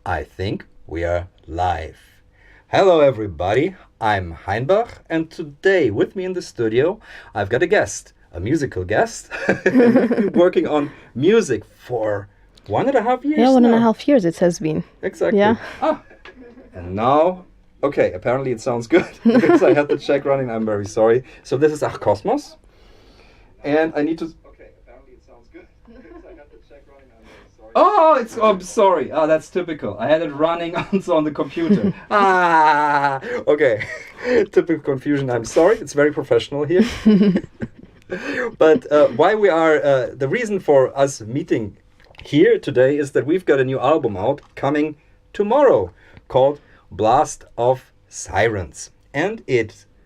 I think we are live. Hello everybody, I'm Hainbach, and today with me in the studio I've got a guest, a musical guest. We've been working on music for 1.5 years. Yeah, one now. and a half years it has been. Exactly. Yeah. And now, okay, apparently it sounds good because I had the check running. I'm very sorry. So this is Kosmos, and I need to. Okay, apparently it sounds good because I had the check running. I'm very sorry. I'm sorry. Oh, that's typical. I had it running on the computer. Okay. Typical confusion. I'm sorry. It's very professional here. But why we are the reason for us meeting here today is that we've got a new album out coming tomorrow called Blast of Sirens, and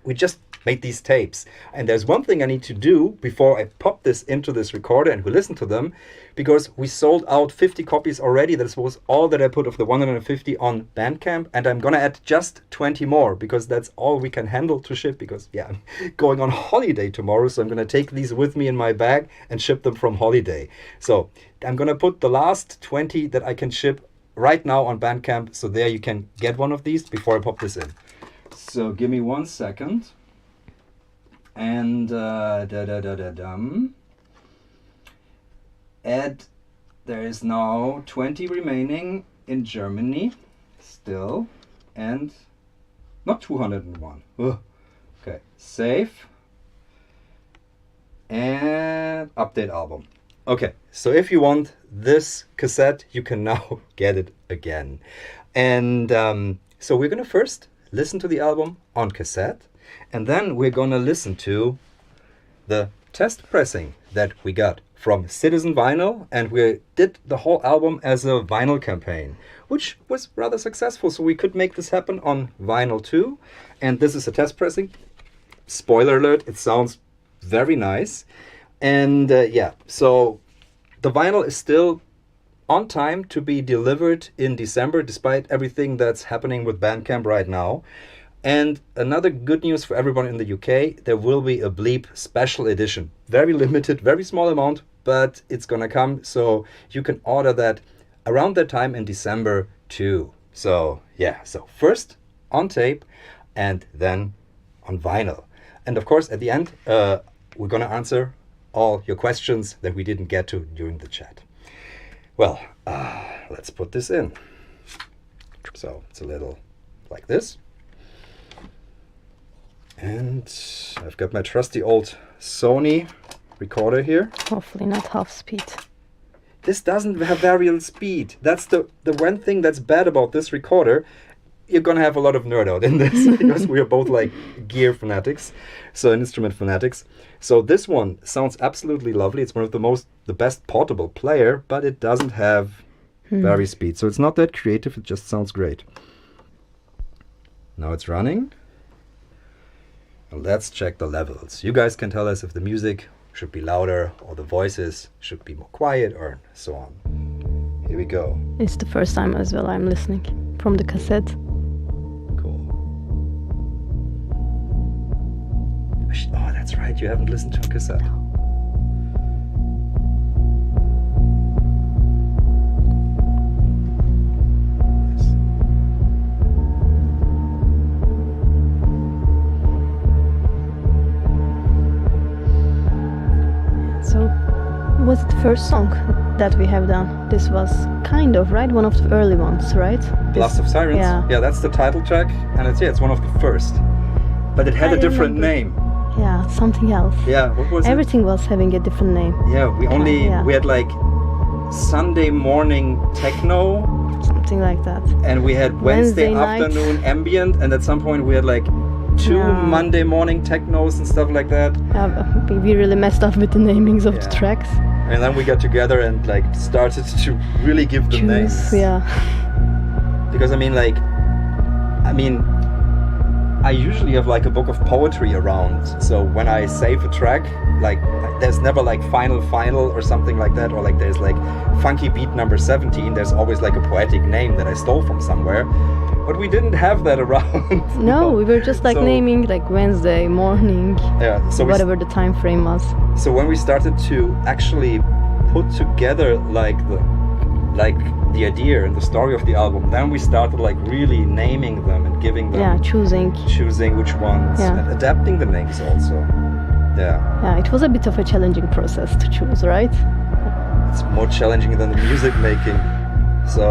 we just made these tapes, and there's one thing I need to do before I pop this into this recorder and we listen to them, because we sold out 50 copies already. That was all that I put of the 150 on Bandcamp, and I'm gonna add just 20 more because that's all we can handle to ship, because I'm going on holiday tomorrow, so I'm gonna take these with me in my bag and ship them from holiday. So I'm gonna put the last 20 that I can ship right now on Bandcamp, so there you can get one of these before I pop this in. So give me 1 second. And add, there is now 20 remaining in Germany still, and not 201. Ugh. Okay, save and update album. Okay, so if you want this cassette, you can now get it again. And so we're gonna first listen to the album on cassette, and then we're gonna listen to the test pressing that we got from Citizen Vinyl, and we did the whole album as a vinyl campaign, which was rather successful, so we could make this happen on vinyl too. And this is a test pressing. Spoiler alert, it sounds very nice. And so the vinyl is still on time to be delivered in December, despite everything that's happening with Bandcamp right now. And another good news for everyone in the UK, there will be a Bleep special edition. Very limited, very small amount, but it's gonna come, so you can order that around that time in December too. So so first on tape and then on vinyl. And of course at the end, we're gonna answer all your questions that we didn't get to during the chat. Well, let's put this in. So it's a little like this. And I've got my trusty old Sony recorder here. Hopefully not half speed. This doesn't have variable speed. That's the one thing that's bad about this recorder. You're gonna have a lot of nerd out in this because we are both like gear fanatics, so instrument fanatics. So this one sounds absolutely lovely. It's one of the best portable player, but it doesn't have vari speed. So it's not that creative, it just sounds great. Now it's running. Let's check the levels. You guys can tell us if the music should be louder or the voices should be more quiet or so on. Here we go. It's the first time as well I'm listening from the cassette. Cool. Oh, that's right. You haven't listened to a cassette. So, what's the first song that we have done? This was kind of, right? One of the early ones, right? Blast of Sirens? Yeah, that's the title track, and it's one of the first. But it had a different name. Yeah, something else. Yeah, what was Everything was having a different name. Yeah, we had like Sunday morning techno. Something like that. And we had Wednesday afternoon ambient, and at some point we had like 2 Monday morning technos and stuff like that. We really messed up with the namings of the tracks. And then we got together and like started to really give them names. Yeah. Because I usually have like a book of poetry around. So when I save a track, like there's never like final or something like that, or like there's like funky beat number 17. There's always like a poetic name that I stole from somewhere. But we didn't have that around. No, we were just like naming like Wednesday morning. Yeah, so whatever the time frame was. So when we started to actually put together like the like the idea and the story of the album, then we started like really naming them and giving them, choosing which ones, and adapting the names also. Yeah, it was a bit of a challenging process to choose, right? It's more challenging than the music making. So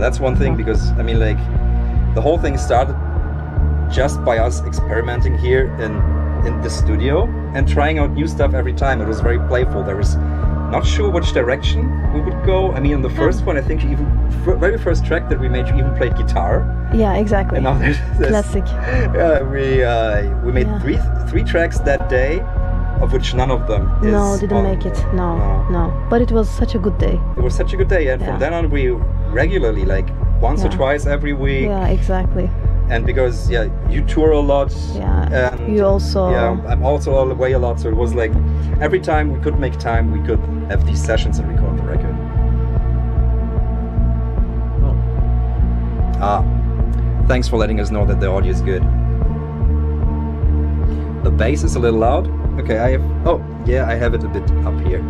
that's one thing, because I mean, like, the whole thing started just by us experimenting here in the studio and trying out new stuff every time. It was very playful. There was not sure which direction we would go. I mean, on the first one, I think very first track that we made, you even played guitar. Yeah, exactly. And now there's classic. We made three tracks that day, of which none of them didn't make it. No. But it was such a good day. It was such a good day, and from then on we regularly, like once or twice every week. Yeah, exactly. And because you tour a lot, and you also I'm also away a lot, so it was like every time we could make time, we could have these sessions and record the record. Thanks for letting us know that the audio is good. The bass is a little loud. Okay, I have it a bit up here.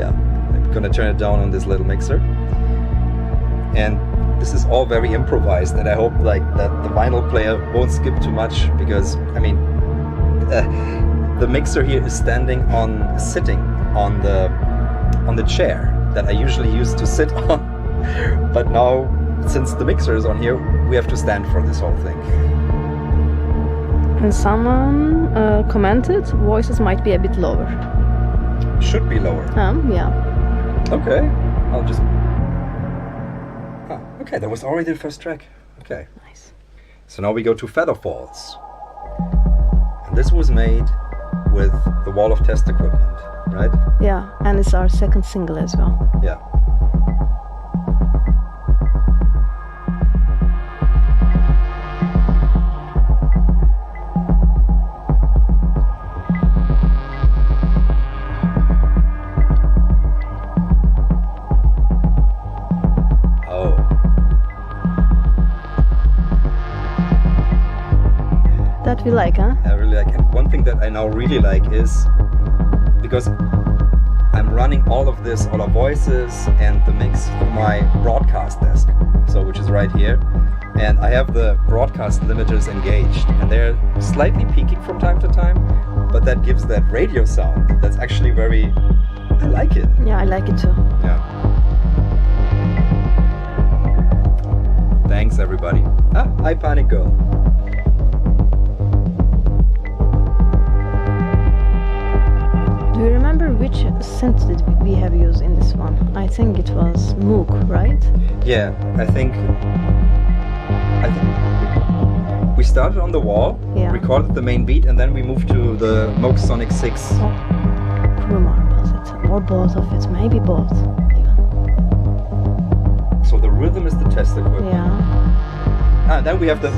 I'm gonna turn it down on this little mixer. And this is all very improvised, and I hope like that the vinyl player won't skip too much, because I mean the mixer here is sitting on the chair that I usually use to sit on, but now since the mixer is on here, we have to stand for this whole thing. And someone commented voices might be a bit lower. Should be lower. Yeah. Okay, I'll just. Okay, that was already the first track. Okay. Nice. So now we go to Feather Falls. And this was made with the Wall of Test equipment, right? Yeah, and it's our second single as well. Yeah. That we like, huh? I really like it. One thing that I now really like is, because I'm running all of our voices and the mix through my broadcast desk, so which is right here, and I have the broadcast limiters engaged, and they're slightly peaking from time to time, but that gives that radio sound that's actually very, I like it. Yeah, I like it too. Yeah. Thanks everybody. Hi Panic Girl. Do you remember which synth did we have used in this one? I think it was Moog, right? Yeah, I think we started on the wall, recorded the main beat, and then we moved to the Moog Sonic 6. Rumor was it? Or both of it, maybe both even. So the rhythm is the test equipment. Yeah. Then we have the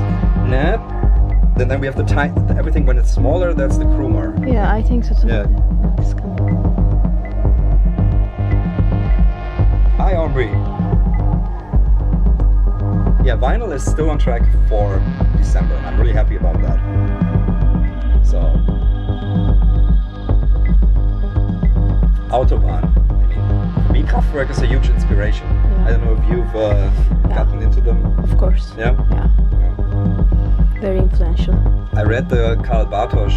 nap. Then we have the time. Everything when it's smaller, that's the Krumar. Yeah, I think so too. Yeah. Hi, Omri. Yeah, vinyl is still on track for December. I'm really happy about that. So, Autobahn. I mean, for me, Kraftwerk is a huge inspiration. Yeah. I don't know if you've gotten into them. Of course. Yeah. Very influential. I read the Karl Bartos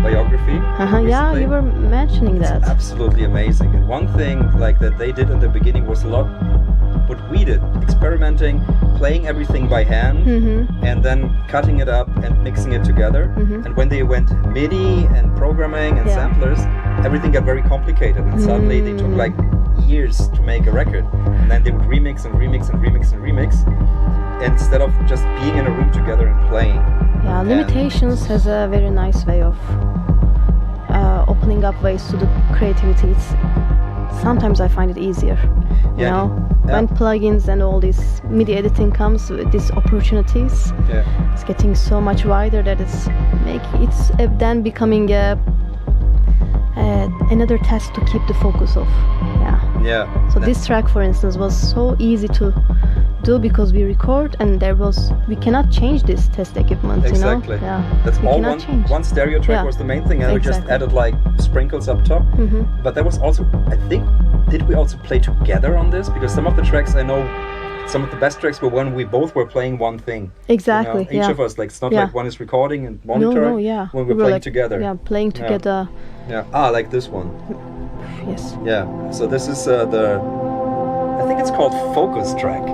biography. Yeah, you were mentioning that. It's absolutely amazing. And one thing like that they did in the beginning was a lot what we did, experimenting, playing everything by hand, and then cutting it up and mixing it together. And when they went MIDI and programming and samplers, everything got very complicated, and suddenly they took like years to make a record. And then they would remix and remix and remix and remix, instead of just being in a room together and playing. Yeah, Limitations has a very nice way of opening up ways to the creativity. Sometimes I find it easier, you know, when plugins and all this MIDI editing comes with these opportunities. It's getting so much wider that it's then becoming another task to keep the focus of. So this track, for instance, was so easy to do because we record and we cannot change this test equipment. Exactly. You know? Yeah. That's we all change. one stereo track was the main thing, and we just added like sprinkles up top. But there was also, I think, did we also play together on this? Because some of the tracks I know, some of the best tracks were when we both were playing one thing. Exactly. You know? Each of us, like, it's not like one is recording and monitoring. No, when we're playing like, together. Yeah, playing together. Yeah. Like this one. Yes. Yeah. So this is I think it's called focus track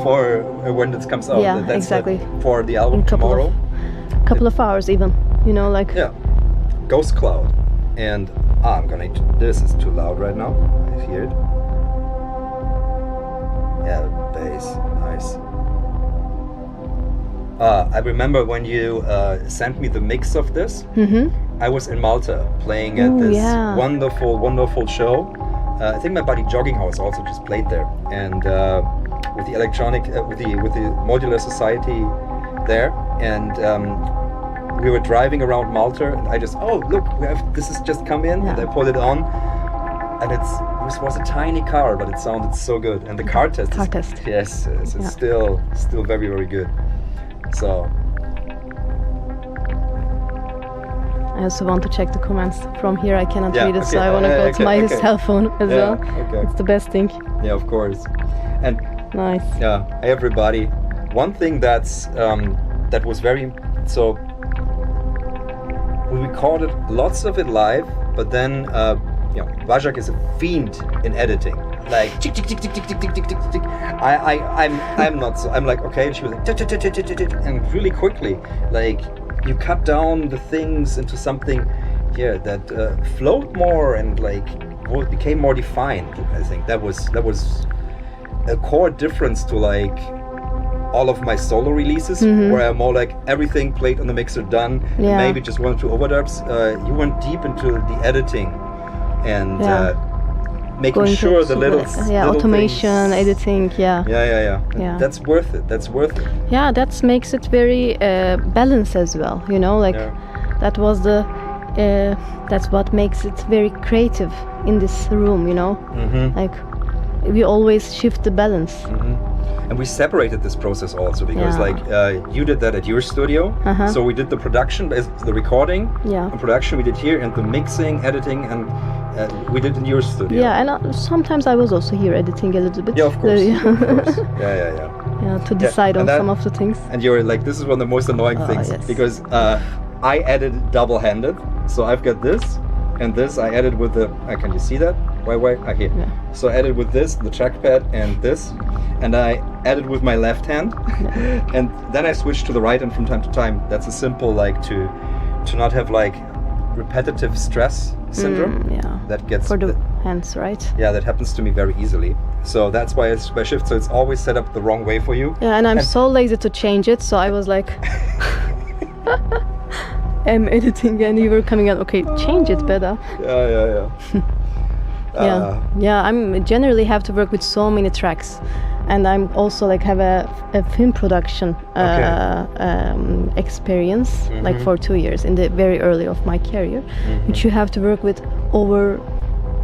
for when it comes out. Yeah, That's exactly. For the album tomorrow. Couple of hours even. You know, like. Yeah. Ghost Cloud. And this is too loud right now. I hear it. Yeah, bass, nice. I remember when you sent me the mix of this. I was in Malta playing at this wonderful, wonderful show. I think my buddy Jogging House also just played there, and with the electronic, with the Modular Society there, and we were driving around Malta, and I just look, this has just come in, and I put it on, and this was a tiny car, but it sounded so good, and the car test. Yes, it's still very, very good. So. I also want to check the comments. From here I cannot read it, so I want to go to my cell phone as well. Okay. It's the best thing. Yeah, of course. And nice. Yeah, hey everybody. One thing that was very so. We recorded lots of it live, but then Vajak is a fiend in editing. Like tick tick tick tick tick tick tick tick tick tick. I'm not so. I'm like okay, and she was like tick tick tick tick tick tick, and really quickly like. You cut down the things into something that flowed more and like became more defined. I think that was a core difference to like all of my solo releases, where I'm more like everything played on the mixer done, maybe just 1 or 2 overdubs. You went deep into the editing and making sure the little automation, things, editing, yeah. That's worth it. Yeah, that makes it very balanced as well. You know, like that was that's what makes it very creative in this room. You know, like we always shift the balance. And we separated this process also because you did that at your studio, so we did the production, the recording, and production we did here, and the mixing, editing, and we did in your studio. Yeah, and sometimes I was also here editing a little bit. Yeah, of course. Of course. Yeah, to decide on some of the things. And you're like, this is one of the most annoying things because I edited double-handed, so I've got this and this. I edited with the. Can you see that? Why? Here. Yeah. So I edited with this, the trackpad, and this. And I edited with my left hand, and then I switched to the right. And from time to time, that's a simple like to not have like repetitive stress syndrome. That gets for the hands, right? Yeah, that happens to me very easily. So that's why I shift. So it's always set up the wrong way for you. Yeah, and I'm so lazy to change it. So I was like, I'm editing, and you were coming out. Okay, change it better. Yeah. I'm generally have to work with so many tracks. And I'm also like have a film production experience like for 2 years in the very early of my career, which you have to work with over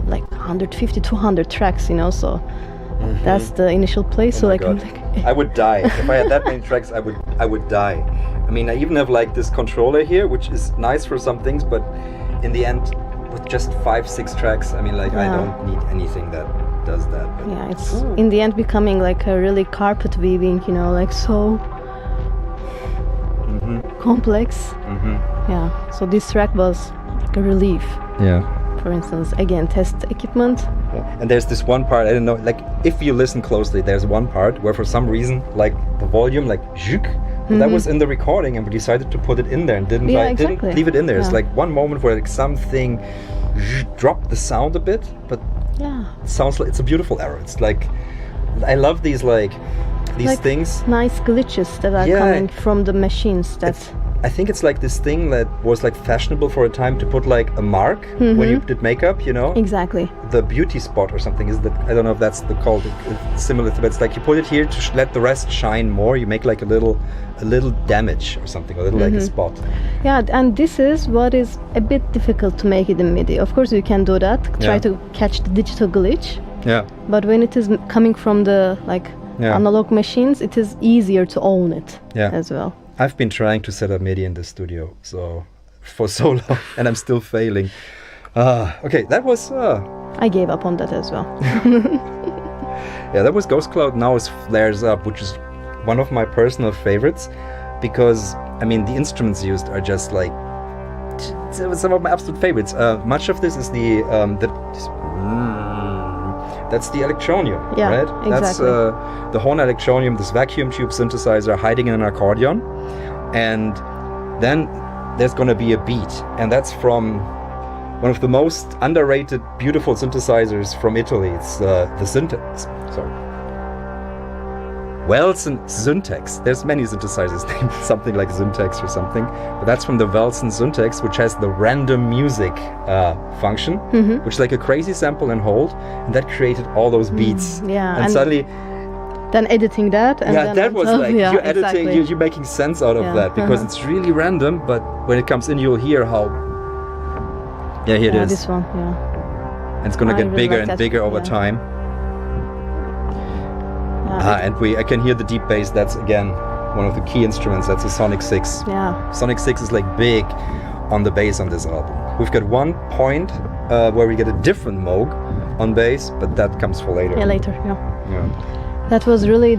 like 150, 200 tracks, you know. So that's the initial place. So like, I'm like I would die if I had that many tracks. I would die. I mean, I even have like this controller here, which is nice for some things, but in the end, with just 5-6 tracks, I mean, like I don't need anything that does that. But it's in the end becoming like a really carpet weaving, you know, like so complex. Yeah, so this track was like a relief. For instance, again, test equipment. And there's this one part, I don't know, like if you listen closely, there's one part where for some reason like the volume like that was in the recording, and we decided to put it in there and didn't leave it in there. It's like one moment where like something dropped the sound a bit, but it sounds like it's a beautiful error. It's like I love these like things, nice glitches that are coming from the machines. I think it's like this thing that was like fashionable for a time to put like a mark when you did makeup, you know. Exactly. The beauty spot or something is that, I don't know if that's called similar to, but it's like you put it here to let the rest shine more. You make like a little damage or something, a little like a spot. Yeah, and this is what is a bit difficult to make it in MIDI. Of course you can do that, try to catch the digital glitch. Yeah. But when it is coming from the like analog machines, it is easier to own it as well. I've been trying to set up MIDI in the studio for so long, and I'm still failing. Okay, that was... I gave up on that as well. Yeah, that was Ghost Cloud Now is Flares Up, which is one of my personal favorites, because, I mean, the instruments used are just like some of my absolute favorites. Much of this is that's the electronium, right? Exactly. That's the Horn electronium, this vacuum tube synthesizer hiding in an accordion, and then there's gonna be a beat, and that's from one of the most underrated, beautiful synthesizers from Italy. It's the Welson Syntax. There's many synthesizers named something like Syntax or something, but that's from the Welson Syntax, which has the random music function, which is like a crazy sample and hold, and that created all those beats. And suddenly... Then editing that, and that was like you're editing, you're making sense out of that, because it's really random, but when it comes in, you'll hear how. Here it is. This one, And it's gonna get really bigger like and bigger over time. And I can hear the deep bass. That's again one of the key instruments. That's a Sonic 6. Sonic 6 is like big on the bass on this album. We've got one point where we get a different Moog on bass, but that comes for later. Later. That was really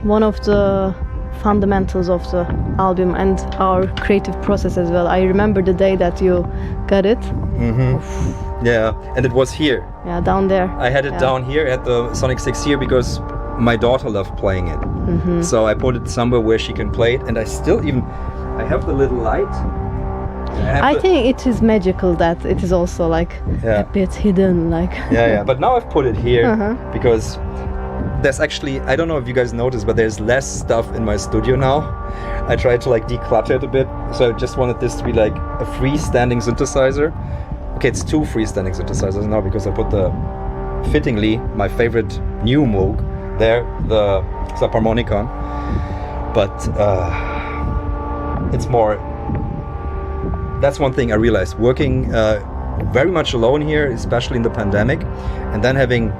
one of the fundamentals of the album and our creative process as well. I remember the day that you got it. And it was here. Down there. I had it down here at the Sonic 6 here because my daughter loved playing it. So I put it somewhere where she can play it, and I have the little light. I think it is magical that it is also like a bit hidden, like. But now I've put it here because there's actually, I don't know if you guys noticed, but there's less stuff in my studio now. I tried to like declutter it a bit, so I just wanted this to be like a freestanding synthesizer. Okay, it's two freestanding synthesizers now because I put fittingly, my favorite new Moog there, the subharmonicon. But it's more, that's one thing I realized, working very much alone here, especially in the pandemic, and then having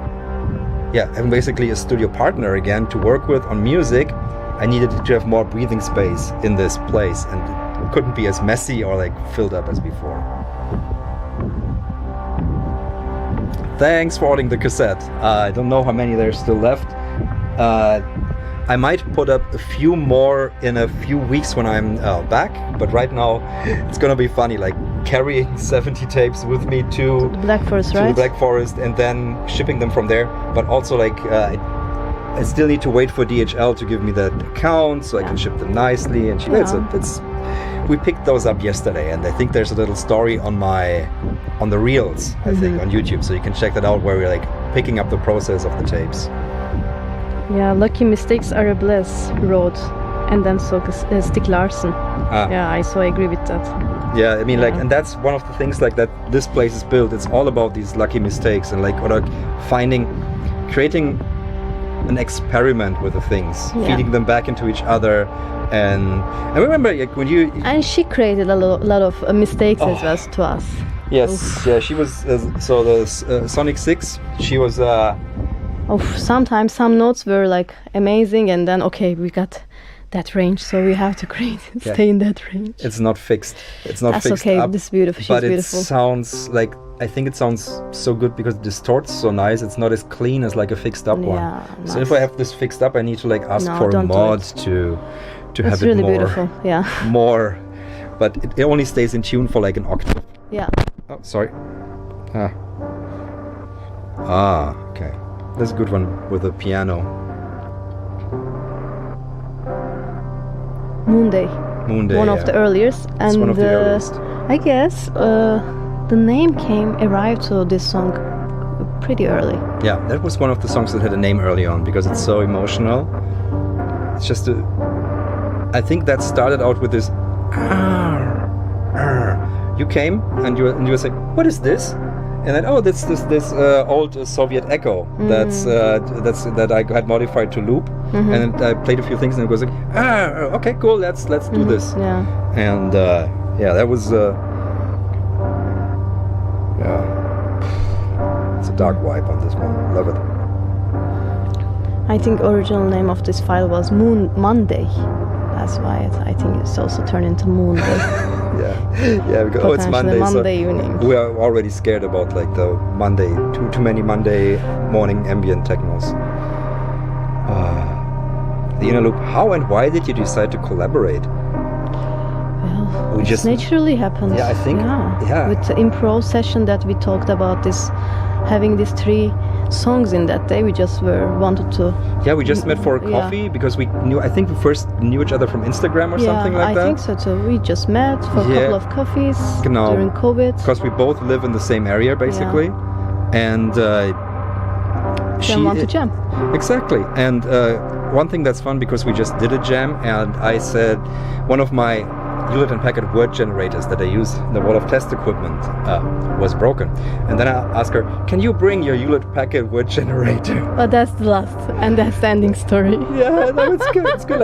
basically a studio partner again to work with on music, I needed to have more breathing space in this place, and it couldn't be as messy or like filled up as before. Thanks for ordering the cassette. I don't know how many there's still left. I might put up a few more in a few weeks when I'm back, but right now it's gonna be funny, like carrying 70 tapes with me to the Black Forest, the Black Forest, and then shipping them from there. But also like I still need to wait for DHL to give me that account so I can ship them nicely. And we picked those up yesterday, and I think there's a little story on the reels, I think, on YouTube, so you can check that out where we're like picking up the process of the tapes. Lucky mistakes are a bliss, wrote, and then so Stick Larsen. I agree with that. I mean, like, and that's one of the things like that this place is built. It's all about these lucky mistakes and like, or creating an experiment with the things, feeding them back into each other. And I remember like, when you... And she created a lot of mistakes as well to us. Yes, she was, so the Sonic 6, she was... sometimes some notes were like amazing, and then we got that range, so we have to stay in that range. It's not fixed. It's not That's fixed okay. up, This is beautiful. She's beautiful. It sounds like, I think it sounds so good because it distorts so nice. It's not as clean as like a fixed up one. Nice. So if I have this fixed up, I need to like ask for a mod to have it really more beautiful. more, but it only stays in tune for like an octave. Oh, sorry. Okay. That's a good one with a piano. Moon Day. One of the earliest. And it's one of the earliest. I guess the name arrived to this song pretty early. Yeah, that was one of the songs that had a name early on because it's so emotional. It's just I think that started out with this. You came and you were saying, "What is this?" And then, that's this old Soviet echo that I had modified to loop, and I played a few things, and it was like, okay, cool, let's do this. And that was it's a dark vibe on this one. Love it. I think original name of this file was Moon Monday. That's why I think it's also turned into Moon Day. yeah, because it's Monday. Monday evening. We are already scared about like the Monday, too many Monday morning ambient technos. The inner loop. How and why did you decide to collaborate? Well, it just naturally happened. Yeah, I think. Yeah. With the improv session that we talked about, this having these 3 songs in that day, we just wanted to. Yeah, we just met for a coffee because we knew. I think we first knew each other from Instagram or something like that. I think so too. We just met for a couple of coffees during COVID. Because we both live in the same area basically, and she want to jam. Exactly, and one thing that's fun because we just did a jam, and I said one of my Hewlett and Packard word generators that I use in the wall of test equipment was broken, and then I asked her, "Can you bring your Hewlett Packard word generator?" But that's the last and that's the ending story. Yeah, no, it's good. It's good,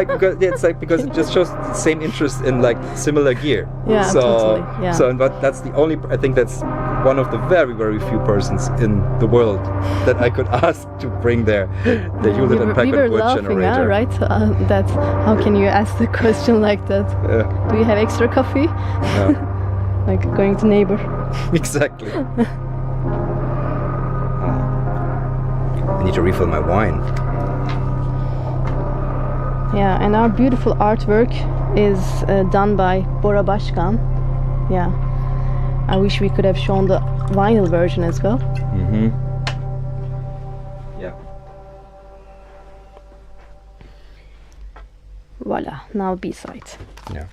because it just shows the same interest in like similar gear. Yeah, totally. Yeah. So, but that's the only. I think that's one of the very, very few persons in the world that I could ask to bring the Hewlett and Packard word generator. Right? That's how can you ask the question like that? Do you have extra coffee? Like going to neighbor. Exactly. I need to refill my wine. Yeah, and our beautiful artwork is done by Bora Başkan. Yeah. I wish we could have shown the vinyl version as well. Mm-hmm. Yeah. Voila, now B-side. Yeah.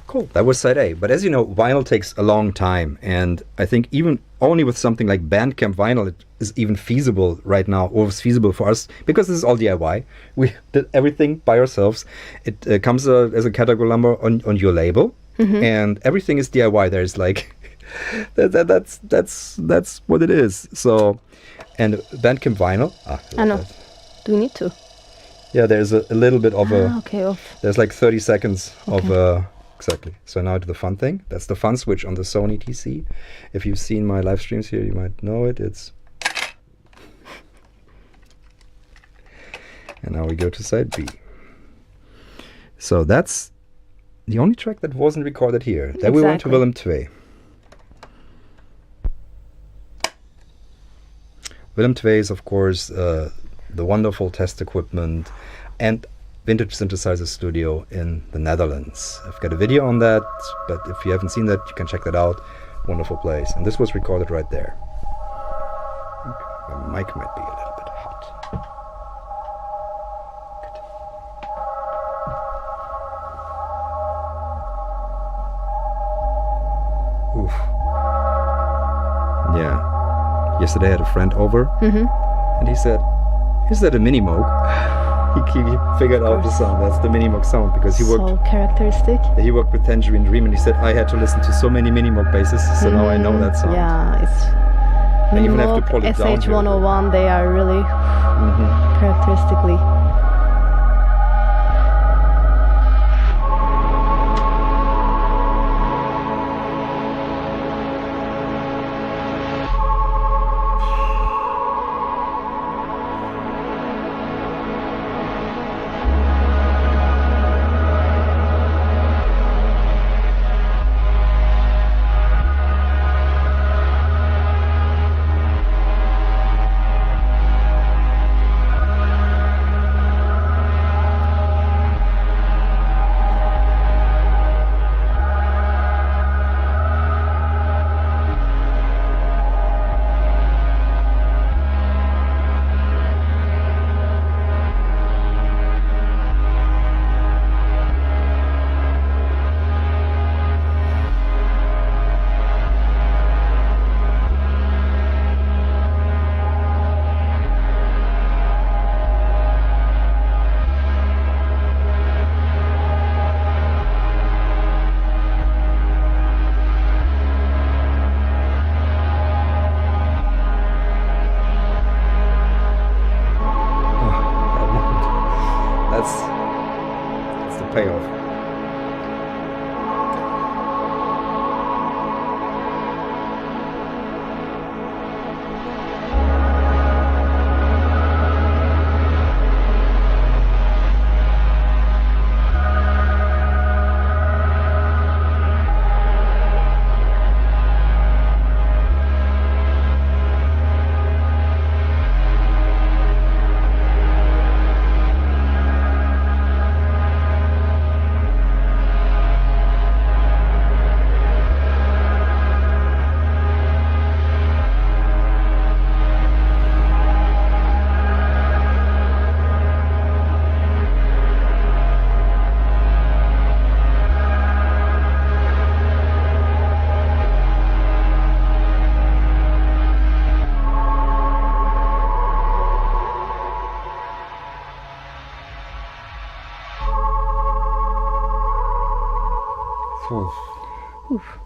Cool. That was side A. But as you know, vinyl takes a long time. And I think even only with something like Bandcamp vinyl, it is even feasible right now, or was feasible for us, because this is all DIY. We did everything by ourselves. It comes as a category number on your label. Mm-hmm. And everything is DIY. There's like that's what it is. So, and Bandcamp vinyl. I know. Do we need to? Yeah, there's a little bit of off. There's like 30 seconds of exactly. So now to the fun thing. That's the fun switch on the Sony TC. If you've seen my live streams here, you might know it. And now we go to side B. So that's the only track that wasn't recorded here. Then we went to Willem II. Willem II is, of course, the wonderful test equipment and vintage synthesizer studio in the Netherlands. I've got a video on that, but if you haven't seen that, you can check that out. Wonderful place. And this was recorded right there. My mic might be a little bit hot. Oof. Yeah. Yesterday I had a friend over, and he said, "Is that a Minimoog?" He figured out the sound. That's the Minimoog sound because he worked. So characteristic. He worked with Tangerine Dream, and he said, "I had to listen to so many Minimoog basses, so now I know that sound." Yeah, it's. I even have to pull it down. SH101, they are really characteristically. That's the payoff.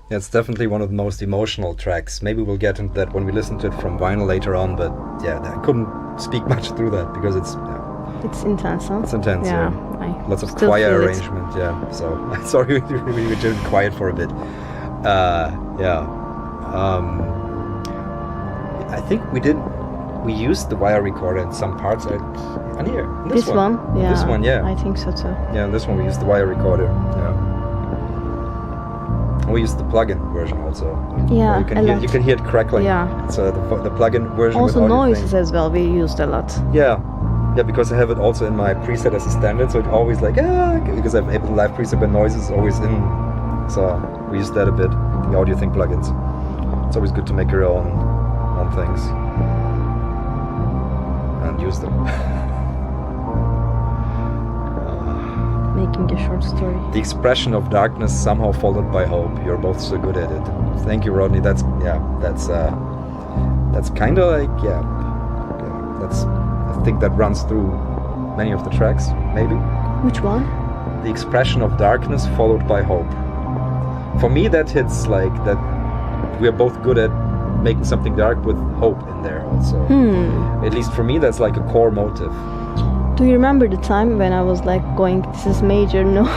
Yeah, it's definitely one of the most emotional tracks. Maybe we'll get into that when we listen to it from vinyl later on, but yeah, I couldn't speak much through that because it's intense, huh? It's intense, yeah. Lots of choir arrangement, yeah. So sorry we did quiet for a bit. I think we used the wire recorder in some parts on here. This one? Yeah. This one, yeah. I think so too. Yeah, this one we used the wire recorder. Yeah. We used the plug-in version also. Yeah, you can hear it crackling. Yeah. So the plug-in version. Also with noises as well. We used a lot. Yeah. Yeah, because I have it also in my preset as a standard, so it always like because I've able live preset where noise is always in. So we use that a bit. The audio thing plugins. It's always good to make your own things and use them. Making a short story. The expression of darkness somehow followed by hope. You're both so good at it. Thank you, Rodney. That's kind of like that's I think that runs through many of the tracks. Maybe. Which one? The expression of darkness followed by hope. For me, that hits like that. We're both good at making something dark with hope in there also. At least for me, that's like a core motive. Do you remember the time when I was like going, this is major, no?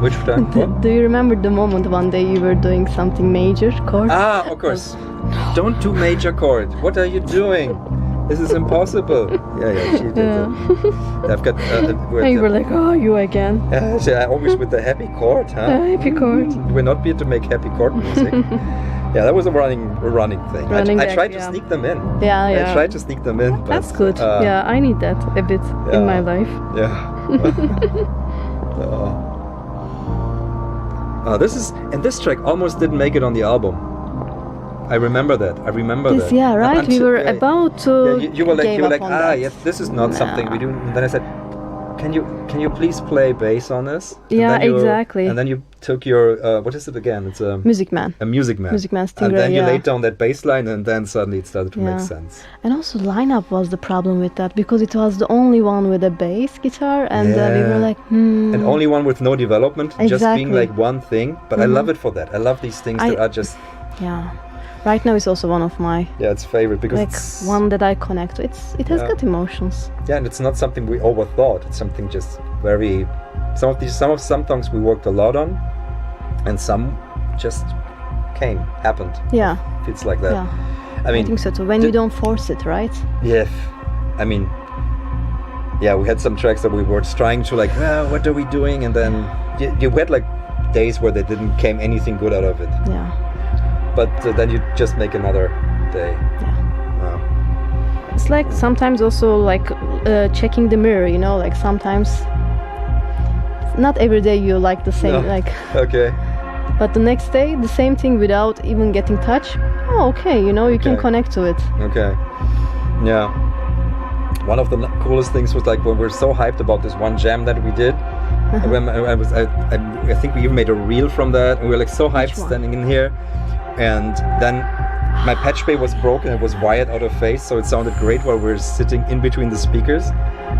Which time? Do you remember the moment one day you were doing something major chord? Ah, of course. Don't do major chord. What are you doing? This is impossible. Yeah, she did. Yeah. I've got. And you were like, oh, you again. Always with the happy chord, huh? Happy chord. We're not here to make happy chord music. Yeah, that was a running thing. I tried to sneak them in. Yeah. I tried to sneak them in. But, that's good. Yeah, I need that a bit in my life. Yeah. This track almost didn't make it on the album. I remember that. This, yeah, right. We were about to. Yeah, you were like, yes, this is not something we do. And then I said, can you please play bass on this? Yeah, exactly. And then you took your what is it again? It's a Music Man. A Music Man. Music Man Stingray. And then you laid down that bass line, and then suddenly it started to make sense. And also lineup was the problem with that because it was the only one with a bass guitar, and we were like, And only one with no development, just being like one thing. But I love it for that. I love these things that are just. Yeah. Right now it's also one of my it's favorite because like it's one that I connect to. It has got emotions. Yeah, and it's not something we overthought. It's something just very. Some songs we worked a lot on, and some just happened. Yeah, it's like that. Yeah. I think so too. When you don't force it, right? Yeah, I mean, we had some tracks that we were trying to like, what are we doing? And then you had like days where there didn't came anything good out of it. Yeah. But then you just make another day. Yeah. Wow. It's like sometimes also like checking the mirror, like sometimes not every day you like the same, Okay. But the next day, the same thing without even getting touched. Oh, okay, you can connect to it. Okay. Yeah. One of the coolest things was like when we're so hyped about this one jam that we did. I think we even made a reel from that, and we were like so hyped standing in here. And then my patch bay was broken, it was wired out of phase, so it sounded great while we were sitting in between the speakers.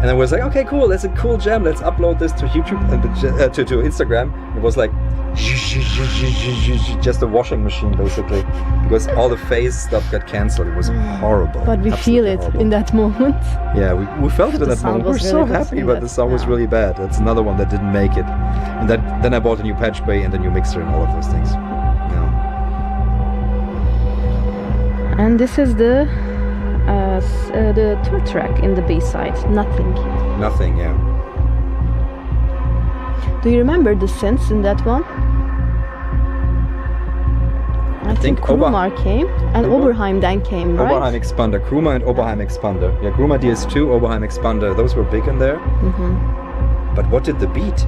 And I was like, okay, cool, that's a cool jam, let's upload this to YouTube and to Instagram. It was like just a washing machine basically, because all the phase stuff got cancelled. It was horrible. But we feel it in that moment. Yeah, we felt it in that moment. We were so happy, but the sound was really bad. That's another one that didn't make it. And then I bought a new patch bay and a new mixer and all of those things. And this is the third track in the B-side, Nothing. Nothing, yeah. Do you remember the synths in that one? I think Krumar came and Oberheim then came, right? Oberheim Expander, Krumar and Oberheim Expander. Yeah, Krumar DS2, Oberheim Expander, those were big in there. Mm-hmm. But what did the beat?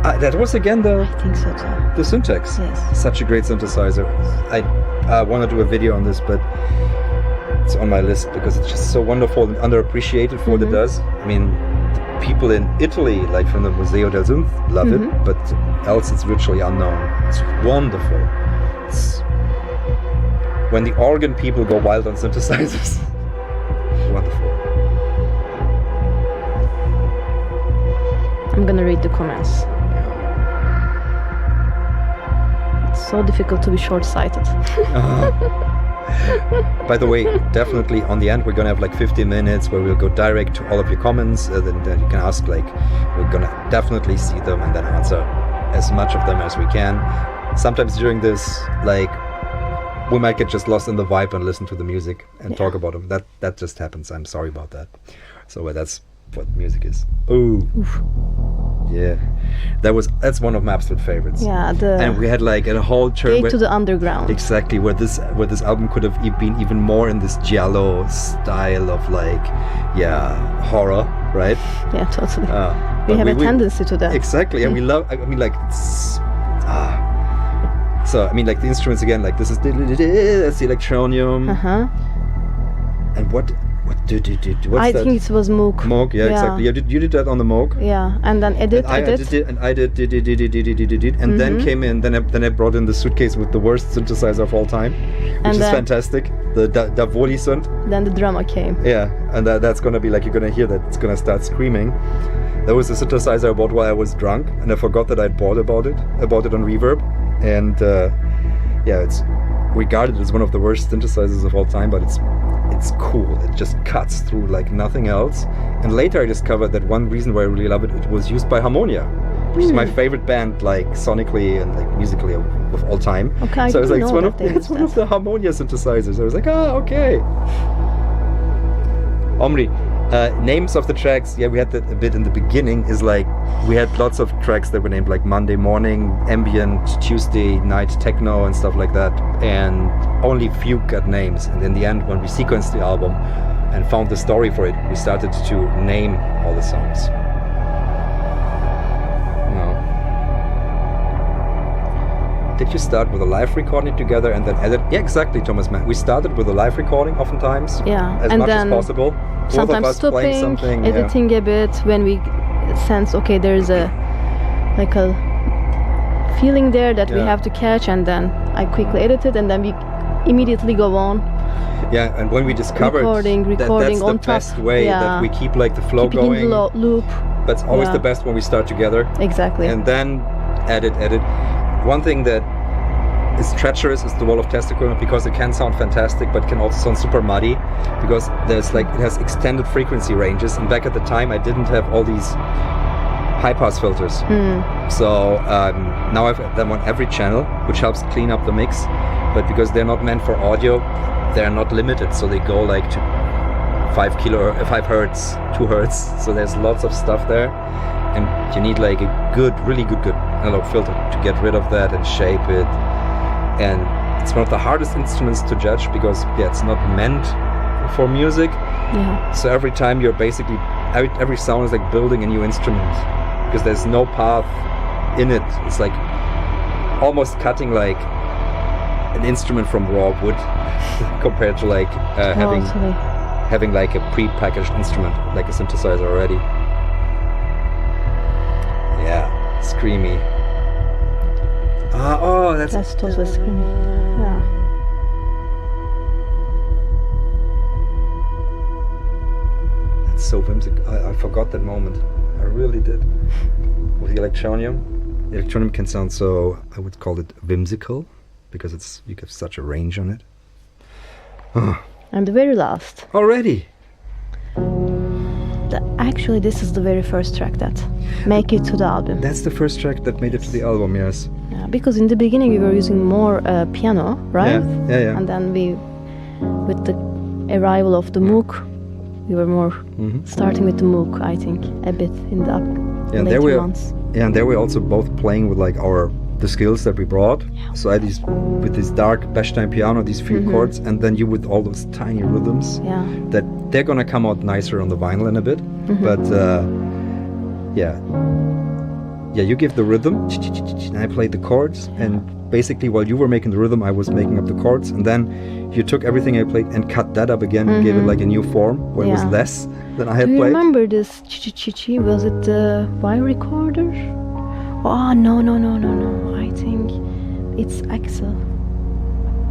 That was again I think so too. The Syntax. Yes. Such a great synthesizer. I want to do a video on this, but it's on my list because it's just so wonderful and underappreciated for what it does. I mean, the people in Italy, like from the Museo del Synth, love it, but else it's virtually unknown. It's wonderful. It's when the organ people go wild on synthesizers. Wonderful. I'm gonna read the comments. It's so difficult to be short-sighted. By the way, definitely on the end we're gonna have like 15 minutes where we'll go direct to all of your comments. Then you can ask, like, we're gonna definitely see them and then answer as much of them as we can. Sometimes during this, like, we might get just lost in the vibe and listen to the music and talk about them. That just happens. I'm sorry about that. So that's what music is. Ooh. Oof. Yeah, that's one of my absolute favorites. Yeah, and we had like a whole turn to the underground. Exactly, where this album could have been even more in this giallo style of like, horror, right? Yeah, totally. We have a tendency to that. Exactly, and we love. I mean, like, so I mean, like the instruments again. Like this is that's the electronium. And what? I think it was Moog. Moog, yeah, exactly. You did that on the Moog. Yeah, and then edit. And I did, and then came in. Then I brought in the suitcase with the worst synthesizer of all time, which is fantastic. The Davoli synth. Then the drama came. Yeah, and that's gonna be like, you're gonna hear that it's gonna start screaming. There was a synthesizer I bought while I was drunk, and I forgot that I'd bought it. I bought it on Reverb, and it's regarded as one of the worst synthesizers of all time, but it's cool. It just cuts through like nothing else. And later I discovered that one reason why I really love it, it was used by Harmonia, which is my favorite band, like sonically and like musically of all time. Okay, so I was like, it's one of the Harmonia synthesizers. I was like, okay. Omri, names of the tracks, we had that a bit in the beginning, is like, we had lots of tracks that were named like Monday Morning, Ambient, Tuesday Night Techno and stuff like that, and only few got names. And in the end, when we sequenced the album and found the story for it, we started to name all the songs. Did you start with a live recording together and then edit? Yeah, exactly, Thomas, man. We started with a live recording oftentimes, as much as possible. Sometimes stopping, editing a bit when we sense, okay, there's a feeling there that we have to catch, and then I quickly edit it, and then we immediately go on. Yeah, and when we discovered recording that's on the best way, that we keep like the flow going. In the loop. But it's always the best when we start together. Exactly. And then edit. One thing that is treacherous is the wall of test equipment, because it can sound fantastic but can also sound super muddy, because there's like, it has extended frequency ranges, and back at the time I didn't have all these high pass filters. So now I've them on every channel, which helps clean up the mix, but because they're not meant for audio, they're not limited, so they go like to 5 hertz, 2 hertz, so there's lots of stuff there, and you need like a really good analog filter to get rid of that and shape it. And it's one of the hardest instruments to judge, because it's not meant for music. So every time you're basically, every sound is like building a new instrument, because there's no path in it. It's like almost cutting like an instrument from raw wood compared to like having like a pre-packaged instrument, like a synthesizer already. Yeah, screamy. That's totally screamy. Yeah. That's so whimsical. I forgot that moment. I really did. With the electronium. The electronium can sound so, I would call it whimsical, because you give such a range on it. And the very last. Already? Actually, this is the very first track that make it to the album. That's the first track that made it to the album, yes. Yeah, because in the beginning we were using more piano, right? Yeah. And then with the arrival of the Moog, we were more starting with the Moog, I think, a bit in the later months. Yeah, and there we're also both playing with like the skills that we brought. Yeah. So I had with this dark Bechstein piano, these few chords, and then you with all those tiny rhythms. Yeah. That they're gonna come out nicer on the vinyl in a bit. But you give the rhythm, and I played the chords, and basically while you were making the rhythm, I was making up the chords, and then you took everything I played and cut that up again and gave it like a new form where it was less than I had played. Do you remember this chi-chi-chi-chi? Was it the wire recorder? Oh, no. I think it's Axel.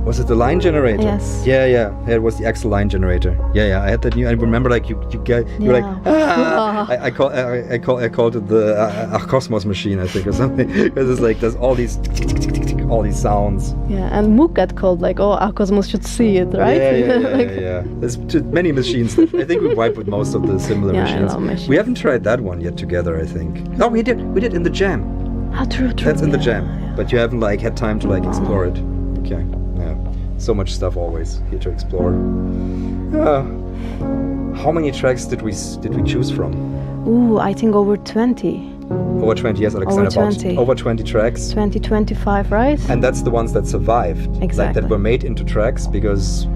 Was it the line generator? Yes. Yeah. It was the Axel line generator. Yeah. I had that new. I remember, like you were like, I called it the Kosmos machine, I think, or something, because it's like there's all these all these sounds. Yeah, and Mook got called like, oh, our Kosmos should see it, right? Yeah. There's many machines. I think we wiped with most of the similar machines. I love machines. We haven't tried that one yet together, I think. No, we did in the jam. Ah, true. That's in the jam. Yeah. But you haven't like had time to like explore it. Okay. Yeah. So much stuff always here to explore. How many tracks did we choose from? Ooh, I think over 20. Over 20, yes, Alexander. Over 20. Over 20 tracks. 20, 25, right? And that's the ones that survived. Exactly. Like that were made into tracks, because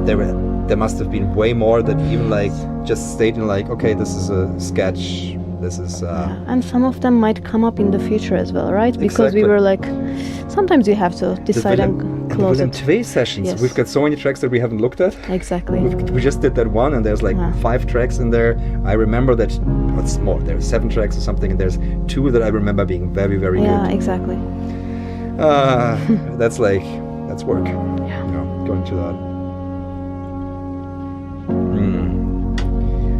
there must have been way more that even like just stayed in like, okay, this is a sketch. This is and some of them might come up in the future as well, right? Because exactly. we were like, sometimes you have to decide and close it. it. Twey sessions, yes. We've got so many tracks that we haven't looked at. Exactly. We just did that one, and there's like 5 tracks in there. I remember that what's more, there's 7 tracks or something, and there's 2 that I remember being very, very good. Yeah, exactly. That's work. Yeah. You know, going to that.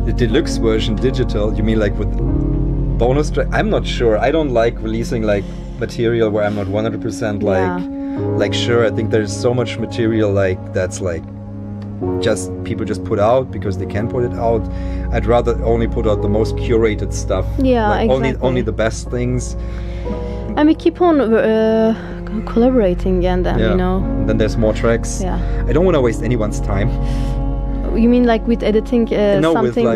The deluxe version digital, you mean like with bonus track? I'm not sure. I don't like releasing like material where I'm not 100% like sure. I think there's so much material like that's like just people just put out because they can put it out. I'd rather only put out the most curated stuff. Yeah, like exactly. only the best things. And we keep on collaborating, and then you know. And then there's more tracks. Yeah. I don't want to waste anyone's time. You mean like with editing no, something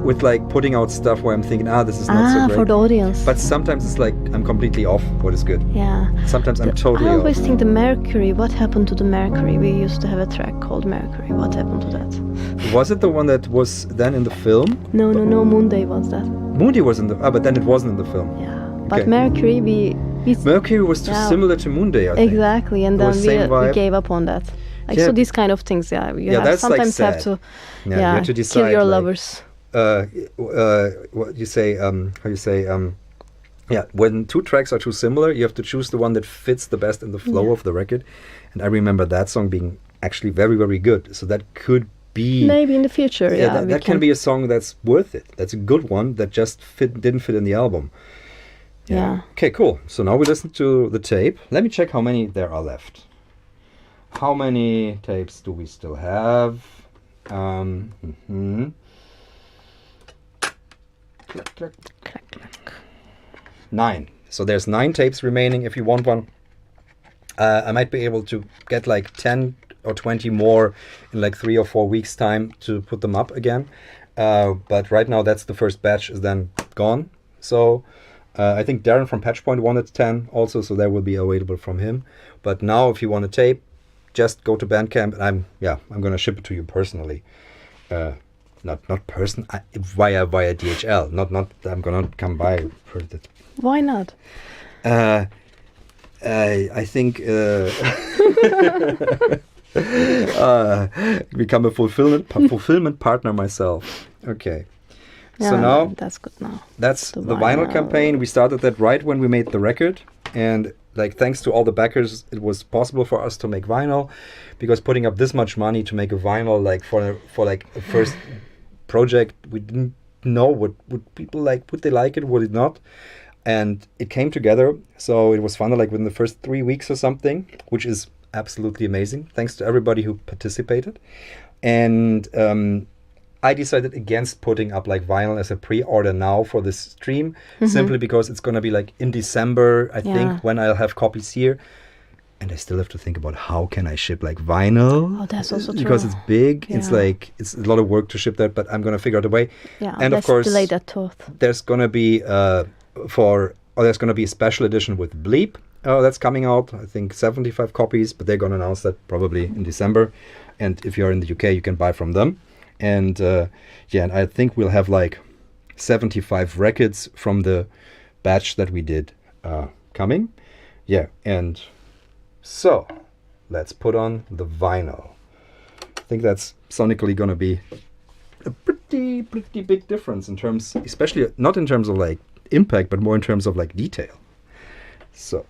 with like putting out stuff where I'm thinking, this is not so great. For the audience. But sometimes it's like I'm completely off what is good. Yeah. Sometimes I'm totally I always off. think the Mercury, what happened to the Mercury? We used to have a track called Mercury. What happened to that? Was it the one that was then in the film? No, Moonday was that. Moonday was in the but then it wasn't in the film. Yeah. But Mercury, Mercury was too similar to Moonday, I think. Exactly, and then we gave up on that. Like, so these kind of things, you have, sometimes like have to, you have to decide, kill your like, lovers. What you say? How you say? When 2 tracks are too similar, you have to choose the one that fits the best in the flow of the record. And I remember that song being actually very, very good. So that could be maybe in the future. That can be a song that's worth it. That's a good one that just didn't fit in the album. Yeah. Okay, cool. So now we listen to the tape. Let me check how many there are left. How many tapes do we still have? Click, click. Click, click. 9. So there's 9 tapes remaining if you want one. I might be able to get like 10 or 20 more in like 3 or 4 weeks time to put them up again. But right now that's the first batch is then gone. So I think Darren from Patchpoint wanted 10 also, so that will be available from him. But now if you want a tape, just go to Bandcamp, and I'm gonna ship it to you personally. Not via DHL. Not I'm gonna come by for that. Why not? I think become a fulfillment partner myself. Okay. Yeah, so now that's good. Now that's the vinyl campaign. We started that right when we made the record, and like thanks to all the backers, it was possible for us to make vinyl, because putting up this much money to make a vinyl like for like a first project, we didn't know would people like, would they like it, would it not, and it came together. So it was fun like within the first 3 weeks or something, which is absolutely amazing. Thanks to everybody who participated, and I decided against putting up like vinyl as a pre-order now for this stream, simply because it's going to be like in December, I think, when I'll have copies here. And I still have to think about how can I ship like vinyl. Oh, that's also because true. it's big. Yeah. It's like, it's a lot of work to ship that, but I'm going to figure out a way. Yeah, and let's of course, delay that thought. There's going to be there's going to be a special edition with Bleep. That's coming out, I think 75 copies, but they're going to announce that probably in December. And if you're in the UK, you can buy from them. And and I think we'll have like 75 records from the batch that we did coming. Yeah, and so let's put on the vinyl. I think that's sonically going to be a pretty big difference in terms, especially not in terms of like impact, but more in terms of like detail. So.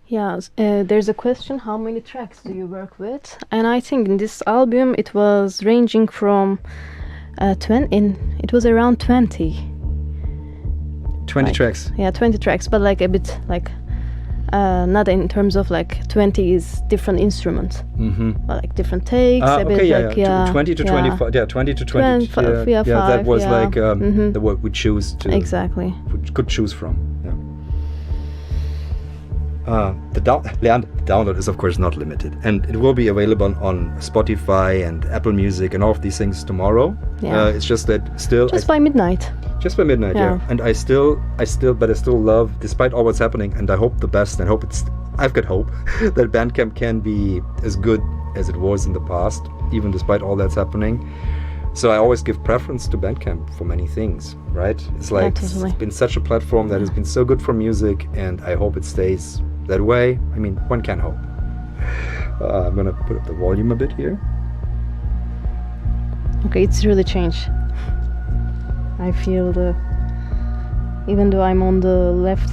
Yeah, there's a question, how many tracks do you work with? And I think in this album it was ranging from it was around 20. 20 like, tracks. Yeah, 20 tracks, but like a bit like not in terms of like 20 is different instruments, but like different takes. A bit like 20 to 25. Yeah, 20 to 20. That was like the what we choose to. Exactly. We could choose from. The download is of course not limited, and it will be available on Spotify and Apple Music and all of these things tomorrow. It's just that still by midnight. Just by midnight, yeah. And I still love, despite all what's happening, and I hope the best, and I've got hope that Bandcamp can be as good as it was in the past, even despite all that's happening. So I always give preference to Bandcamp for many things, right? It's like totally. It's been such a platform that has been so good for music, and I hope it stays that way. I mean, one can hope. I'm gonna put up the volume a bit here. Okay, it's really changed. I feel even though I'm on the left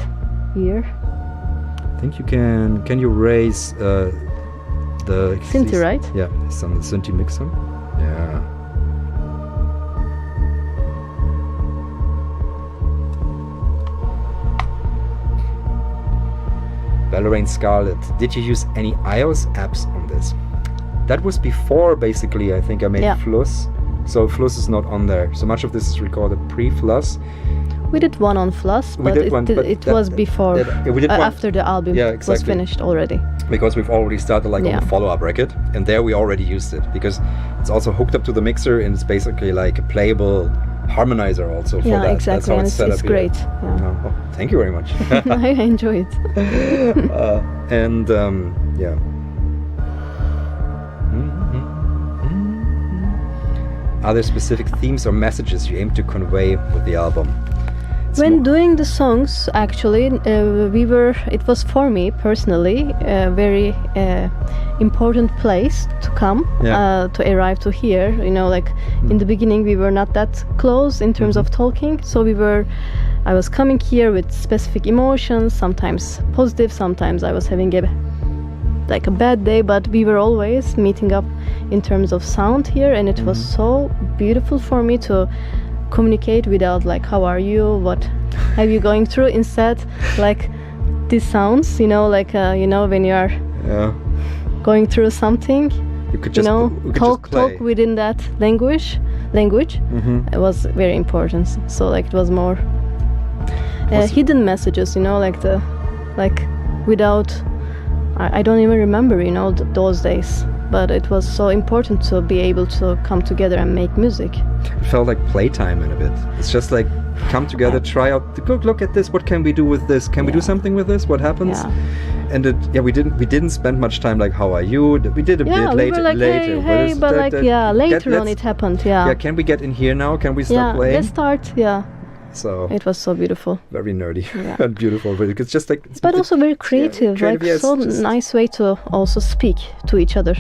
ear. I think you can you raise the Synthi, right? Yeah, it's on the Synthi mixer. Yeah. Valorant Scarlet, did you use any iOS apps on this? That was before, basically, I think I made Fluss. So Fluss is not on there. So much of this is recorded pre-Fluss. We did one on Fluss, but it was before, after the album was finished already. Because we've already started on the follow-up record, and there we already used it, because it's also hooked up to the mixer, and it's basically like a playable harmonizer also for that. Exactly. That's how it's set up. It's great. Oh, thank you very much. I enjoy it. Are there specific themes or messages you aim to convey with the album? When doing the songs, actually, it was for me personally a very important place to come, to arrive to here. In the beginning we were not that close in terms of talking, so I was coming here with specific emotions, sometimes positive, sometimes I was having a bad day, but we were always meeting up in terms of sound here, and it was so beautiful for me to communicate without how are you, what are you going through, instead these sounds, when you are going through something, you could just talk within that language. It was very important. So it was more hidden messages, without I don't even remember those days, but it was so important to be able to come together and make music. It felt like playtime in a bit. It's just come together, try out, look at this, what can we do with this, can we do something with this, what happens? And we didn't spend much time how are you, we did a bit later, later on it happened. Can we get in here now, can we start playing? Let's start. So it was so beautiful, very nerdy and beautiful, but it's just but also very creative, so nice way to also speak to each other.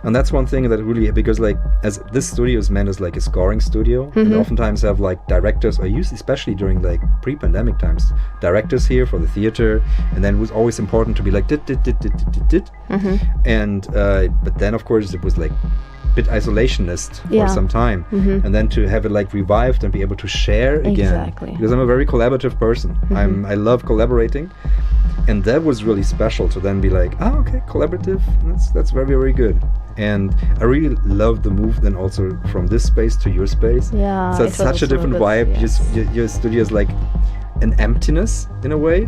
And that's one thing that really, because as this studio is meant as a scoring studio, and oftentimes have directors, or used especially during pre-pandemic times, directors here for the theater, and then it was always important to be dit, and but then of course it was bit isolationist for some time, and then to have it revived and be able to share again, because I'm a very collaborative person. I love collaborating, and that was really special to then be collaborative, that's very, very good. And I really love the move then also from this space to your space. So it's such a different vibe. Your studio is an emptiness in a way,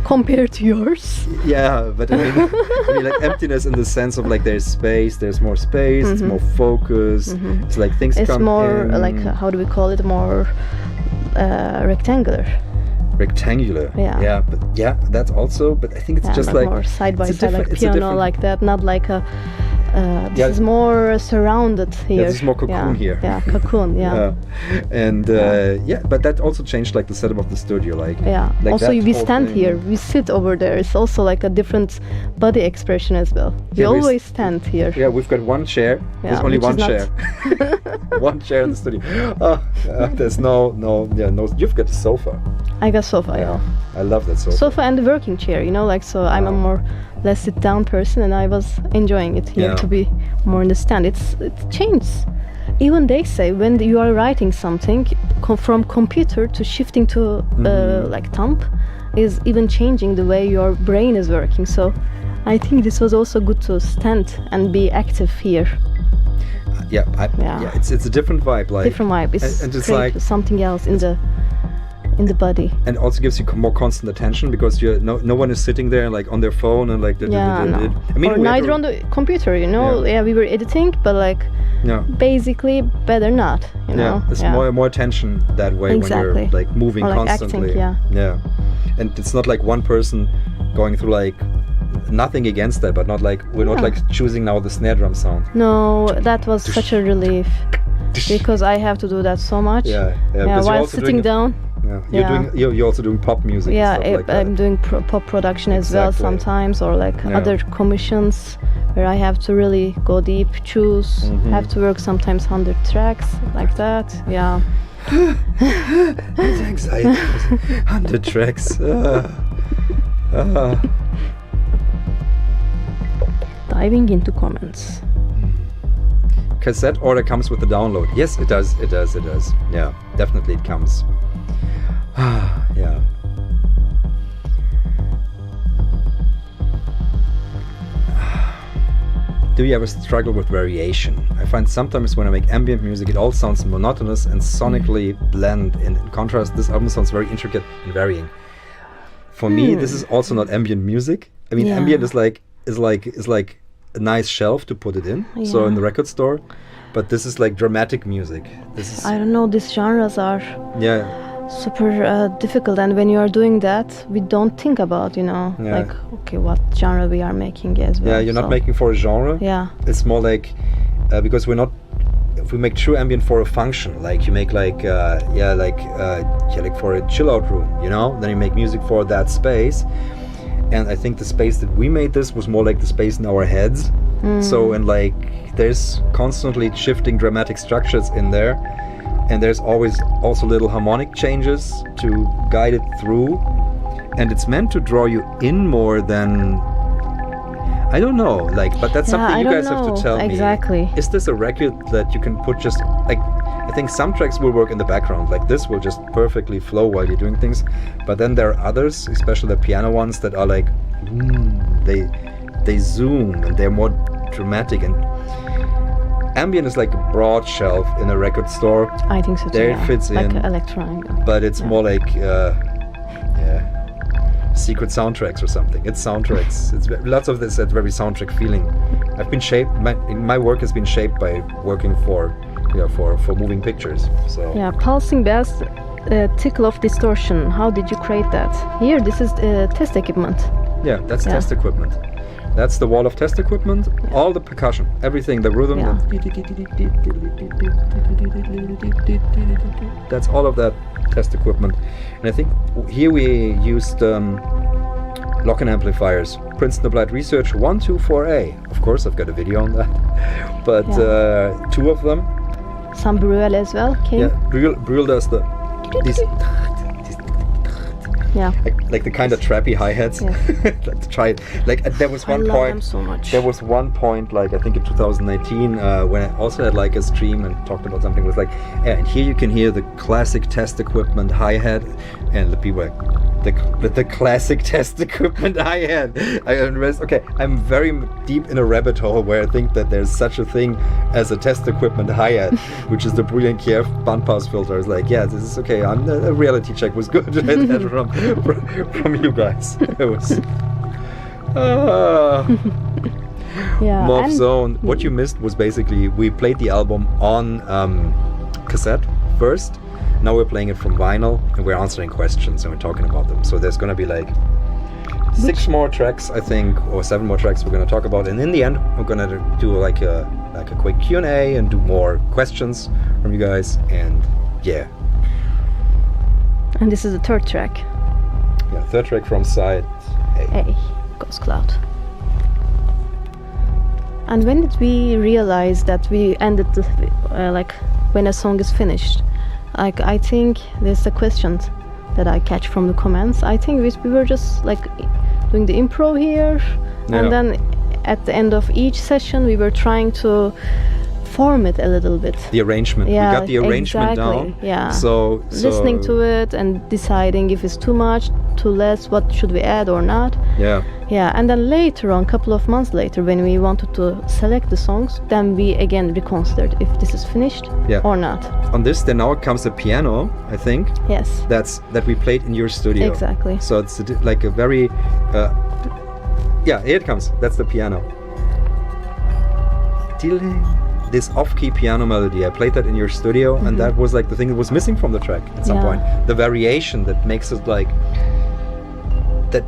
compared to yours. But I mean emptiness in the sense of there's space, there's more space, it's more focus, it's things it's come more in. How do we call it, more rectangular, but that's also, but I think it's just more side by side, piano that, not this is more surrounded here. This is more cocoon here. Cocoon. And but that also changed the setup of the studio. Also, we stand here, we sit over there. It's also a different body expression as well. We always stand here. We've got one chair. There's only one chair. One chair in the studio. There's no. You've got a sofa. I got sofa. I love that sofa. Sofa and the working chair. So I'm a more less sit down person, and I was enjoying it here to be more in the stand. It changes. even they say when you are writing something from computer to shifting to like thumb is even changing the way your brain is working. So I think this was also good to stand and be active here. Yeah, it's a different vibe. Like different vibe. It's like something else in the body. And also gives you more constant attention because no one is sitting there like on their phone and like. No. I mean, or neither on the computer. You know. Yeah, we were editing, but like. Yeah. Basically, better not. You know. It's more attention that way when you're like moving or like constantly. Acting, yeah. And it's not like one person going through like. Nothing against that, but not like we're not like choosing now the snare drum sound. No, that was such a relief because I have to do that so much. Yeah. While sitting down. You're also doing pop music. Yeah, and stuff like I'm doing pop production as well sometimes, or like other commissions where I have to really go deep, choose, have to work sometimes 100 tracks like that. Yeah. It's anxiety. 100 tracks. Diving into comments. Cassette order comes with the download. Yes, it does. Yeah, definitely it comes. Yeah. Do you ever struggle with variation? I find sometimes when I make ambient music it all sounds monotonous and sonically bland. In contrast, this album sounds very intricate and varying. For me, this is also not ambient music. I mean, ambient is like a nice shelf to put it in. So in the record store, but this is like dramatic music. This is. I don't know. These genres are. Super difficult, and when you are doing that, we don't think about, like, okay, what genre we are making as well. Yeah, you're not making for a genre. Yeah. It's more like because we're not. If we make true ambient for a function, like you make like for a chill out room, then you make music for that space. And I think the space that we made this was more like the space in our heads. So and like there's constantly shifting dramatic structures in there, and there's always also little harmonic changes to guide it through, and it's meant to draw you in more than. I don't know, like, but that's something you guys have to tell me. Exactly. Is this a record that you can put just like? I think some tracks will work in the background, like this will just perfectly flow while you're doing things. But then there are others, especially the piano ones, that are like, they zoom and they're more dramatic. And ambient is like a broad shelf in a record store. I think so too. There it fits like in. Like electronic. But it's more like, secret soundtracks or something. It's soundtracks. It's lots of this that very soundtrack feeling. I've been shaped. My work has been shaped by working for moving pictures. So pulsing bass, tickle of distortion. How did you create that? Here, this is test equipment. Yeah, that's test equipment. That's the wall of test equipment. All the percussion, everything, the rhythm. That's all of that test equipment. And I think here we used lock-in amplifiers. Princeton Applied Research 124A. Of course, I've got a video on that. But 2 of them. Some Bruel as well came. Yeah, Bruel does these like the kind of trappy hi-hats. Let's try it. Like there was one point. Them so much. There was one point, like I think in 2019, when I also had like a stream and talked about something. It was like, and here you can hear the classic test equipment hi-hat, and the people like the classic test equipment hi-hat. I'm very deep in a rabbit hole where I think that there's such a thing as a test equipment hi-hat, which is the Brilliant Kiev bandpass filter. I was like, this is okay. A reality check was good from you guys. It was Morph Zone. What you missed was basically we played the album on cassette first. Now we're playing it from vinyl and we're answering questions and we're talking about them. So there's gonna be like 6 more tracks, I think, or 7 more tracks we're gonna talk about. And in the end, we're gonna do like a quick Q&A and do more questions from you guys. And and this is the 3rd track. Yeah, 3rd track from side A. Ghost Cloud. And when did we realize that we ended like when a song is finished? Like I think there's a question that I catch from the comments. I think we were just like doing the improv here, and then at the end of each session we were trying to form it a little bit. The arrangement. Yeah, we got the arrangement exactly. down. Yeah. So listening to it and deciding if it's too much, too less, what should we add or not. Yeah. Yeah, and then later on, couple of months later, when we wanted to select the songs, then we again reconsidered if this is finished or not. On this, then now comes the piano, I think. Yes. That we played in your studio. Exactly. So it's like a very, yeah, here it comes. That's the piano. This off-key piano melody, I played that in your studio, and that was like the thing that was missing from the track at some point. The variation that makes it like that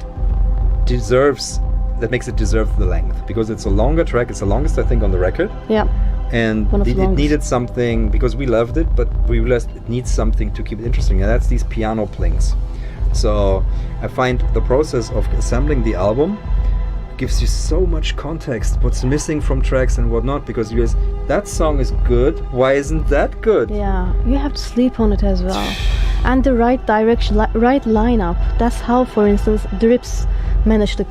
makes it deserve the length, because it's a longer track. It's the longest, I think, on the record. Yeah. And it needed something, because we loved it, but we realized it needs something to keep it interesting, and that's these piano plings. So I find the process of assembling the album gives you so much context, what's missing from tracks and whatnot, because you guys, that song is good, why isn't that good? Yeah, you have to sleep on it as well. And the right direction, right lineup. That's how, for instance, Drips managed to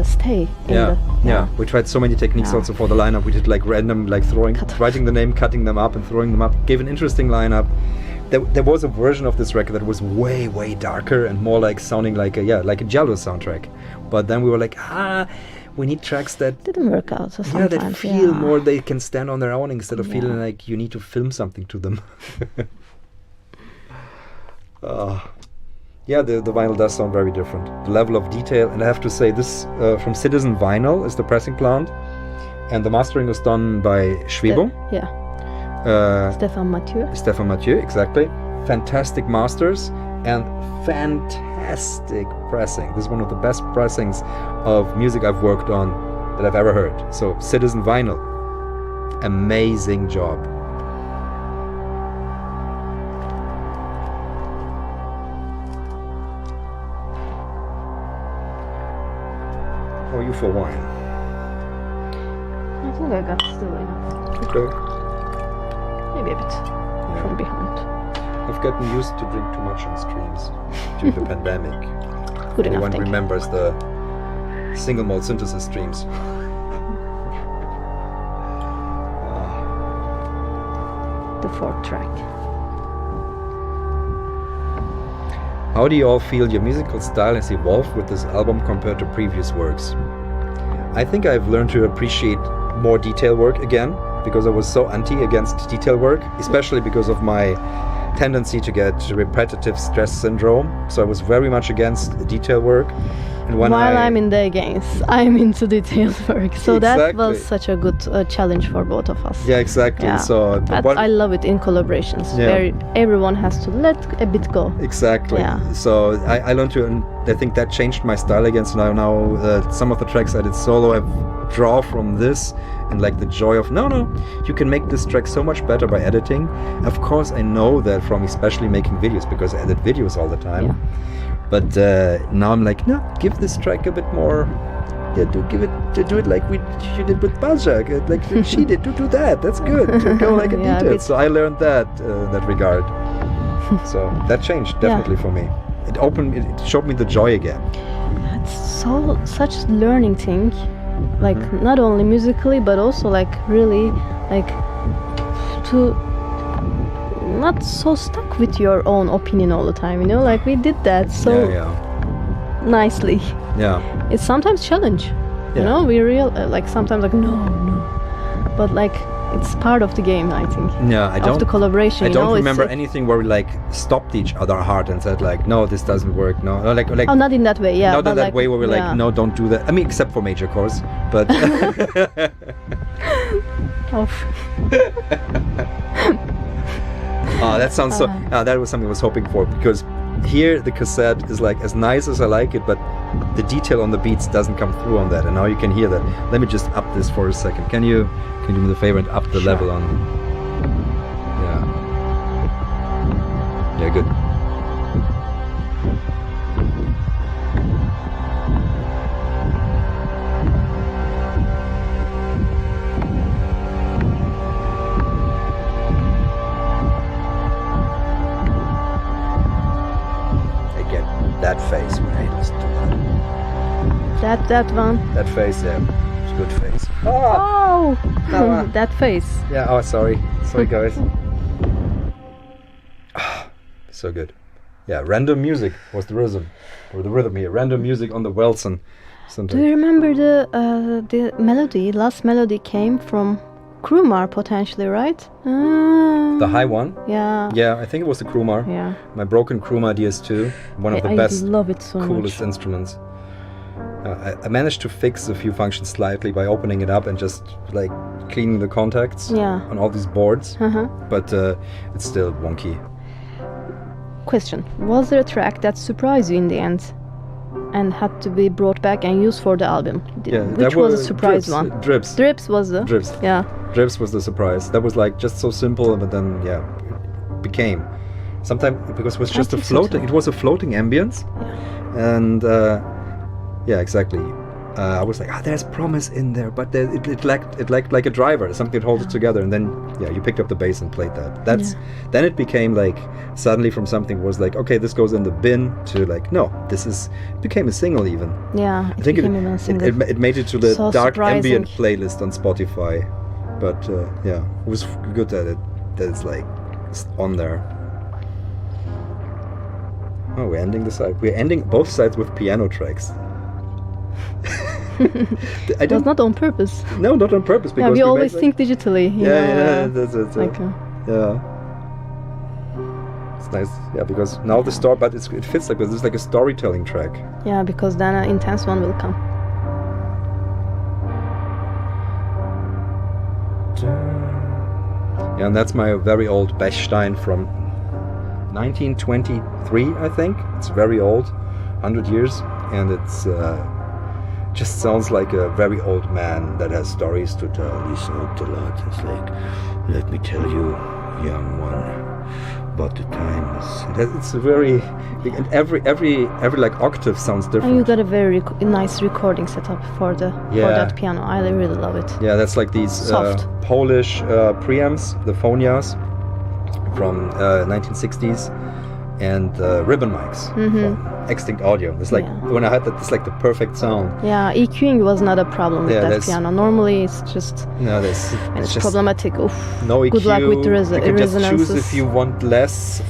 stay in the... We tried so many techniques also for the lineup. We did like random, like writing the name, cutting them up and throwing them up, gave an interesting lineup. There was a version of this record that was way, way darker and more like sounding like a Jello soundtrack. But then we were like, we need tracks that didn't work out. So sometimes, that feel more, they can stand on their own instead of feeling like you need to film something to them. The vinyl does sound very different. The level of detail, and I have to say this from Citizen Vinyl is the pressing plant, and the mastering was done by Schwebo. Stefan Mathieu, exactly. Fantastic masters and fantastic pressing. This is one of the best pressings of music I've worked on that I've ever heard. So Citizen Vinyl, amazing job. How are you for wine? I think I got still enough. Okay. Maybe a bit from behind. I've gotten used to drink too much on streams due to the pandemic. Good enough. Everyone remembers the single malt synthesis streams. The fourth track. How do you all feel your musical style has evolved with this album compared to previous works? I think I've learned to appreciate more detail work again, because I was so against detail work, especially because of my tendency to get repetitive stress syndrome. So I was very much against detail work. And when I'm in the against, I'm into detailed work. So that was such a good challenge for both of us. Yeah, exactly. Yeah. So I love it in collaborations where everyone has to let a bit go. Exactly. Yeah. So I learned to, and I think that changed my style again. So now some of the tracks I did solo, I draw from this, and like the joy of you can make this track so much better by editing. Of course, I know that from especially making videos, because I edit videos all the time. Yeah. But now I'm like, give this track a bit more. Yeah, do it like you did with Balzac, like she did. Do that. That's good. To go like in detail. So I learned that regard. So that changed definitely for me. It showed me the joy again. It's such a learning thing, like not only musically but also like really like to not so stuck with your own opinion all the time, like we did that so nicely. It's sometimes challenge, we like sometimes like no, but like it's part of the game, I think. Of the collaboration. I don't remember anything where we like stopped each other hard and said like, no, this doesn't work. No, like. Oh, not in that way. Yeah. Not in that way where we're like, no, don't do that. I mean, except for major chords, but. That sounds so. That was something I was hoping for, because here the cassette is like as nice as I like it, but the detail on the beats doesn't come through on that, and now you can hear that. Let me just up this for a second. Can you do me the favor and up the level on? Yeah, good. That face when I listen to that. That one. That face, yeah. It's good face. Oh, Ah. that face. Yeah, oh, sorry, guys. So good. Yeah, random music was the rhythm here. Random music on the Wilson. Do you remember the melody? Last melody came from Krumar, potentially, right? The high one? Yeah. Yeah, I think it was the Krumar. Yeah. My broken Krumar DS2, one of the best, I love it so coolest much. Instruments. I managed to fix a few functions slightly by opening it up and just like cleaning the contacts on all these boards, but it's still wonky. Question: was there a track that surprised you in the end and had to be brought back and used for the album? Which was a surprise one? Drips. Drips was the... Drips. Yeah. Drips was the surprise. That was like just so simple, but then it became. Sometimes because it was just it was a floating ambience, and exactly. I was like, there's promise in there, but it lacked like a driver, something to hold it together, and then you picked up the bass and played that. Then it became like suddenly from something was like, okay, this goes in the bin to like, no, it became a single even. Yeah, I think it made it to the so dark surprising. ambient playlist on Spotify, but it was good that it's like on there. Oh, we're ending both sides with piano tracks. It was not on purpose. No, not on purpose. Because we always think digitally. That's it's nice. Yeah, because now the story, but it fits like this. It's like a storytelling track. Yeah, because then an intense one will come. Yeah, and that's my very old Bechstein from 1923, I think. It's very old, 100 years, and it's just sounds like a very old man that has stories to tell. He smoked a lot. It's like, let me tell you, young one, but the time is. It's a very, and every like octave sounds different. And you got a very nice recording setup for that piano. I really love it. Yeah, that's like these Polish preamps, the Phonias from 1960s, and ribbon mics from Extinct Audio. It's like when I had that, it's like the perfect sound. Yeah, EQing was not a problem with that piano. Normally, it's just it's problematic. Oof. No EQ. Good luck with the you can just resonances. choose if you want less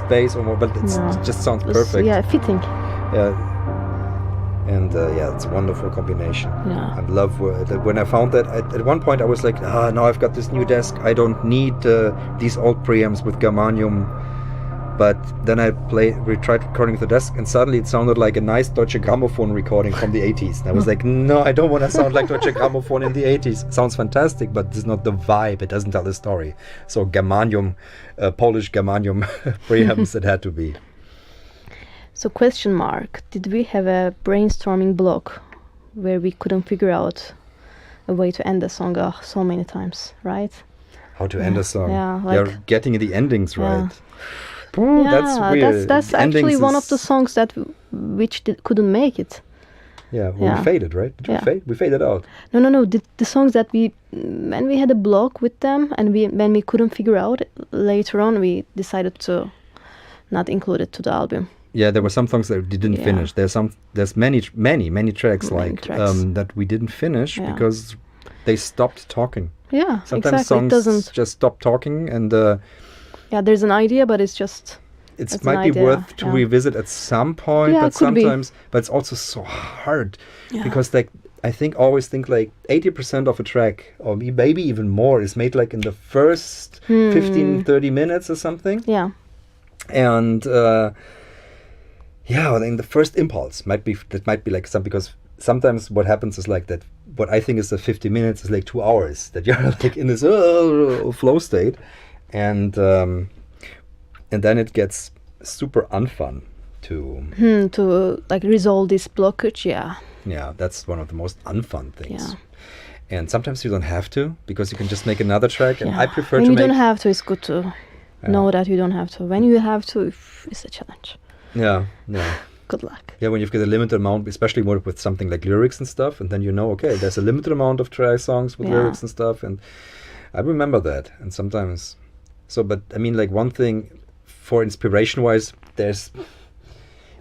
bass or more, but it just sounds perfect. Yeah, fitting. Yeah. And it's a wonderful combination. Yeah. I love when I found that. At one point, I was like, now I've got this new desk. I don't need these old preamps with germanium. But then we tried recording the desk, and suddenly it sounded like a nice Deutsche Grammophon recording from the 80s. And I was like, no, I don't want to sound like Deutsche Grammophon in the 80s. It sounds fantastic, but it's not the vibe. It doesn't tell the story. So germanium, Polish germanium preamps, it had to be. So question mark, did we have a brainstorming block where we couldn't figure out a way to end the song so many times, right? How to end a song? Yeah, you're getting the endings right. Yeah, that's weird. That's actually one of the songs that couldn't make it. Yeah, we faded, right? Did we fade? We faded out. No. The songs that when we had a block with them and when we couldn't figure out, later on we decided to not include it to the album. Yeah, there were some songs that we didn't finish. There's many tracks that we didn't finish because they stopped talking. Yeah, sometimes exactly. songs just stop talking, and there's an idea, but it's might be worth to revisit at some point. But sometimes, but it's also so hard because I always think like 80% of a track, or maybe even more, is made like in the first 15-30 minutes or something. Yeah, and in the first impulse might be like some, because sometimes what happens is like that. What I think is the 50 minutes is like 2 hours that you're like in this flow state, and then it gets super unfun to like resolve this blockage. Yeah, that's one of the most unfun things. And sometimes you don't have to, because you can just make another track. And I prefer when you don't have to. It's good to know that you don't have to. When you have to, it's a challenge. Yeah. Good luck. Yeah, when you've got a limited amount, especially with something like lyrics and stuff, and then okay, there's a limited amount of songs with lyrics and stuff, and I remember that. And sometimes, but I mean, like one thing for inspiration-wise,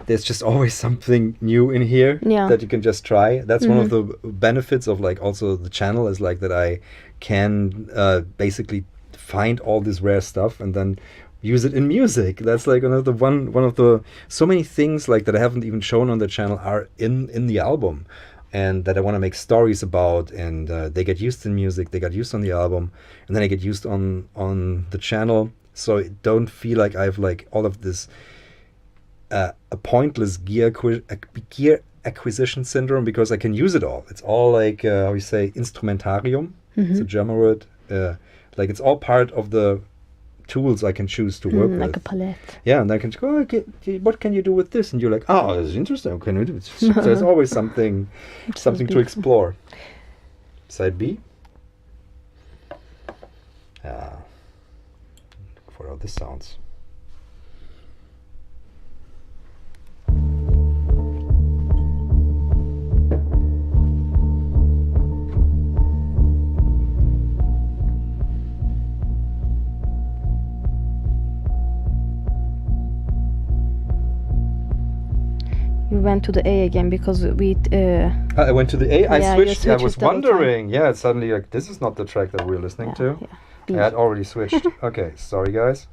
there's just always something new in here that you can just try. That's one of the benefits of like also the channel is like that I can basically find all this rare stuff and then use it in music. That's like one of the so many things like that I haven't even shown on the channel are in the album, and that I want to make stories about, and they get used in music, they got used on the album, and then they get used on the channel. So don't feel like I have like all of this a pointless gear acquisition syndrome, because I can use it all. It's all like how you say, instrumentarium. It's a German word. Like it's all part of the tools I can choose to work with. Like a palette. Yeah, and I can go, what can you do with this? And you're like, oh, this is interesting. Can we do it? So there's always something to explore. Side B. For how this sounds. You went to the A again because we. I went to the A. I switched. I was double time. wondering. Yeah, it's suddenly like this is not the track that we're listening to. Yeah. I had already switched. Okay, sorry guys.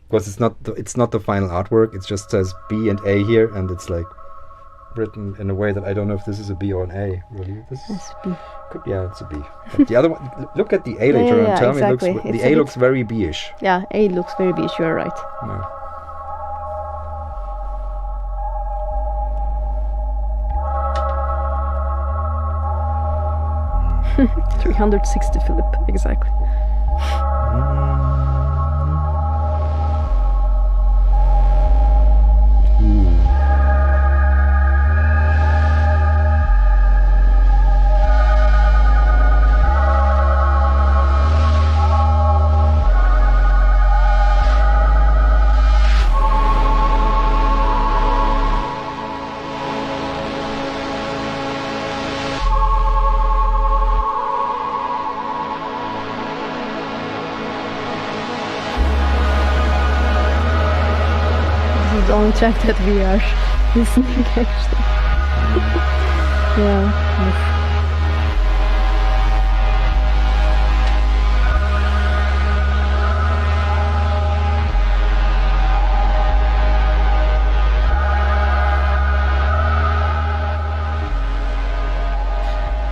Because it's not the final artwork. It just says B and A here, and it's like written in a way that I don't know if this is a B or an A. Really, this It's B. it's a B. But the other one, look at the A later and tell exactly. me. The A looks very B-ish. Yeah, A looks very beige. You're right. Yeah. 360 Philip, exactly. The only track that we are listening actually. Yeah.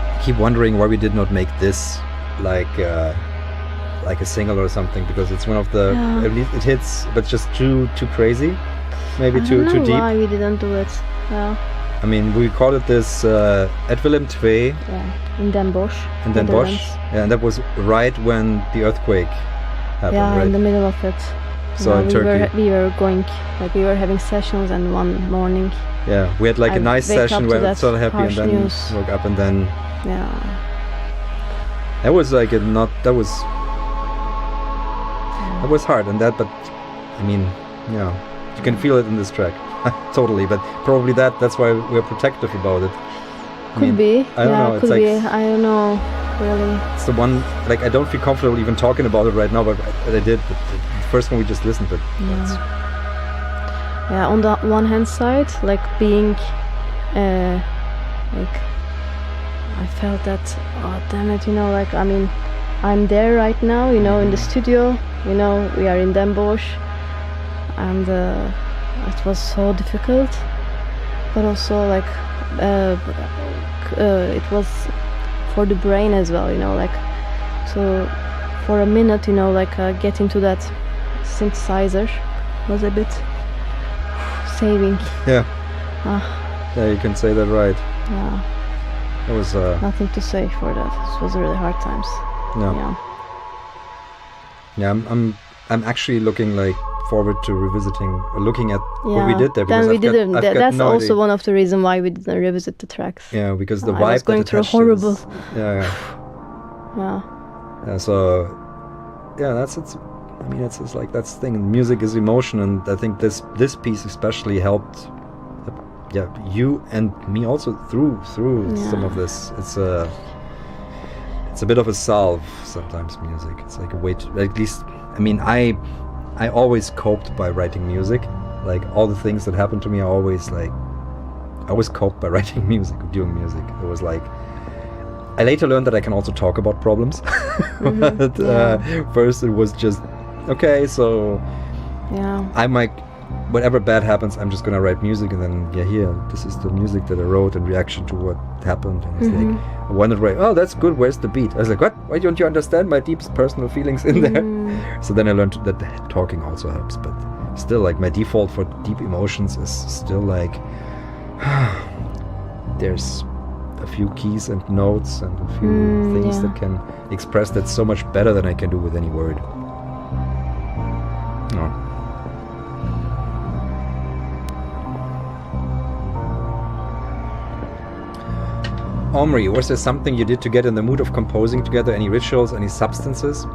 I keep wondering why we did not make this like a single or something, because it's one of the it hits, but just too crazy. Maybe too deep. Why we didn't do it? Yeah. I mean, we called it this at Willem II. Yeah. In Den Bosch. In Den Bosch. Yeah, and that was right when the earthquake happened. Yeah, right? in the middle of it. So in Turkey. We were going, like we were having sessions, and one morning. Yeah, we had like a nice session where we were so happy, and then news. woke up, and then. Yeah. That was like that was hard, and that, but I mean, yeah. You can feel it in this track, totally. But probably that's why we're protective about it. Could be. I don't know. Could it's be. like, I don't know. Really. It's the one. Like I don't feel comfortable even talking about it right now, but I did. The first one we just listened to. Yeah. On the one hand side, like being, like I felt that. Oh damn it! You know, like I mean, I'm there right now. You know, in the studio. You know, we are in Den Bosch. And it was so difficult, but also like it was for the brain as well, you know, like so for a minute, you know, like getting to that synthesizer was a bit saving. Yeah. Yeah, you can say that right. Yeah. It was nothing to say for that. It was really hard times. No. Yeah. Yeah, I'm actually looking like forward to revisiting or looking at what we did there. Then we didn't. That's no also idea. one of the reasons why we didn't revisit the tracks. Yeah, because the vibe. I was going through horrible. Yeah. Yeah. So, yeah, that's it's. I mean, it's like that's the thing. Music is emotion, and I think this piece especially helped. Yeah, you and me also through some of this. It's a bit of a salve sometimes. Music. It's like a way to, at least. I mean, I always coped by writing music, Like all the things that happened to me, I always coped by writing music, doing music. It was like, I later learned that I can also talk about problems. But first it was just, okay, so I might, whatever bad happens, I'm just gonna write music, and then here, this is the music that I wrote in reaction to what happened. And it's like, I wondered, oh, that's good, where's the beat? I was like, what? Why don't you understand my deepest personal feelings in there? So then I learned that talking also helps, but still, like, my default for deep emotions is still like, there's a few keys and notes and a few things that can express that so much better than I can do with any word. No. Omri, was there something you did to get in the mood of composing together? Any rituals, any substances?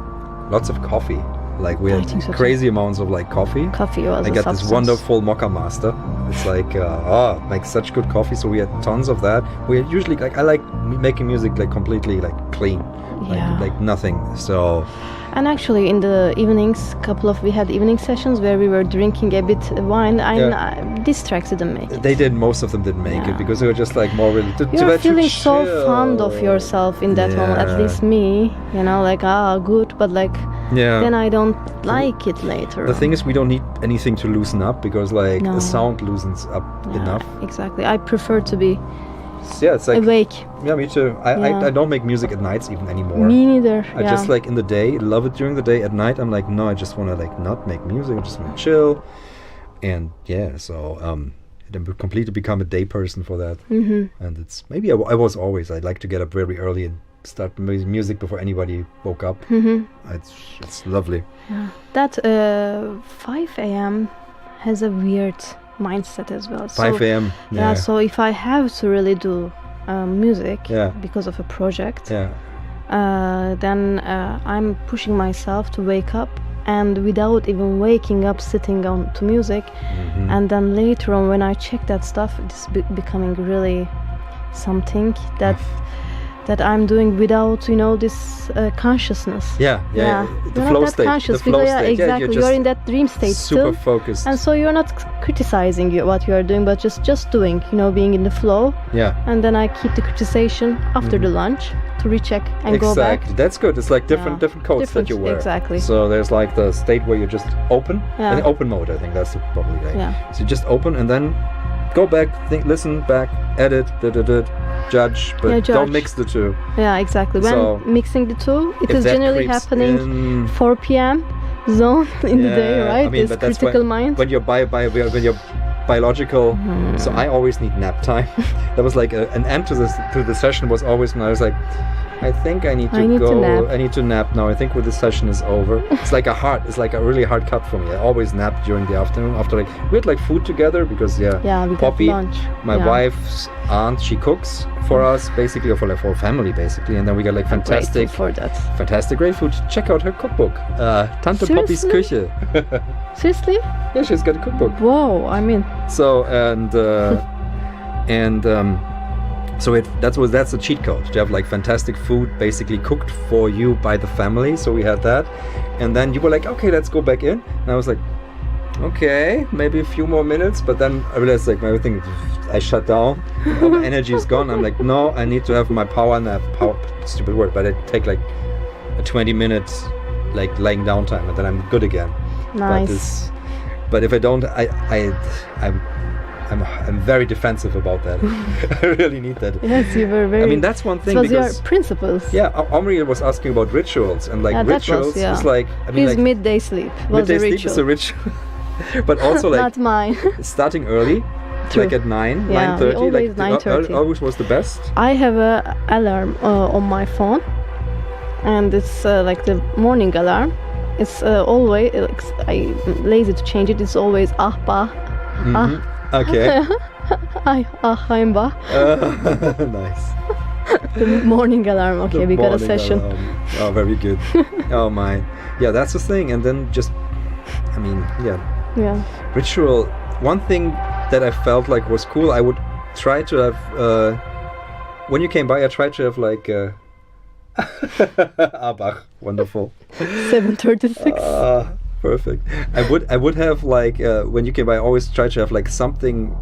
Lots of coffee. Like we had crazy amounts of like coffee. Coffee was I got this wonderful Mocha Master. It's like, makes such good coffee. So we had tons of that. We had usually like, I like making music like completely like clean, like nothing. So. And actually, in the evenings, we had evening sessions where we were drinking a bit wine. These tracks didn't make it. They did. Most of them didn't make it because they were just like more really. You're feeling so fond of yourself in that moment. At least me, like good, but like then I don't like it later. The thing is, we don't need anything to loosen up because like the sound loosens up enough. Exactly. I prefer to be. It's like awake. Yeah, me too. I don't make music at nights even anymore. Me neither. I just like in the day, love it during the day. At night, I'm like, no, I just want to like not make music. I just want to chill. And so I'm completely become a day person for that. And it's maybe I was always. I'd like to get up very early and start music before anybody woke up. It's lovely. Yeah. That 5 a.m. has a weird mindset as well. 5 a.m. Yeah. So if I have to really do music because of a project, then I'm pushing myself to wake up, and without even waking up, sitting on to music, and then later on when I check that stuff, it's becoming really something that I'm doing without, this consciousness. The flow state. Conscious, the flow state. Exactly. You're in that dream state super still. Focused. And so you're not criticizing what you are doing, but just doing, being in the flow. Yeah. And then I keep the criticization after the lunch to recheck and go back. Exactly. That's good. It's like different codes that you wear. Exactly. So there's like the state where you're just open. And open mode, I think that's probably right. Yeah. So you just open and then go back, listen back, edit, judge, but don't mix the two. Yeah, exactly. When mixing the two, it is generally happening 4 p.m. zone in the day, right? I mean, this critical mind. When you're when you're biological, so I always need nap time. That was like an end to the session was always when I was like, I think I need to go. I need to nap now. I think when the session is over, it's like a really hard cut for me. I always nap during the afternoon after we had like food together because we Poppy, got lunch. My wife's aunt, she cooks for us basically, or for like for family basically, and then we got like fantastic great food. Check out her cookbook, Tante Poppys Küche. Seriously? Yeah, she's got a cookbook. Whoa, I mean. So So that's a cheat code to have like fantastic food basically cooked for you by the family. So we had that, and then you were like, okay, let's go back in, and I was like, okay, maybe a few more minutes, but then I realized like everything, I shut down, all my energy is gone. I'm like, no, I need to have my power nap. Stupid word, but I take like a 20 minutes like laying down time, and then I'm good again. Nice. But if I don't, I'm very defensive about that. I really need that. Yes, you were very. I mean, that's one thing. Because your principles. Yeah, Omri was asking about rituals, and like rituals is like. I mean, his midday sleep was a ritual. Midday sleep is a ritual, but also like not mine. Starting early, like at 9:30. Always 9:30. Always was the best. I have a alarm on my phone, and it's like the morning alarm. It's always I'm lazy to change it. It's always Hainbach. Okay. Hainbach. Nice. The morning alarm. Okay, we got a session. Alarm. Oh, very good. Oh my. Yeah, that's the thing. And then just, I mean, yeah. Ritual. One thing that I felt like was cool, I would try to have, when you came by, I tried to have like, Hainbach, wonderful. 7:36. Perfect. I would have like when you came, I always try to have like something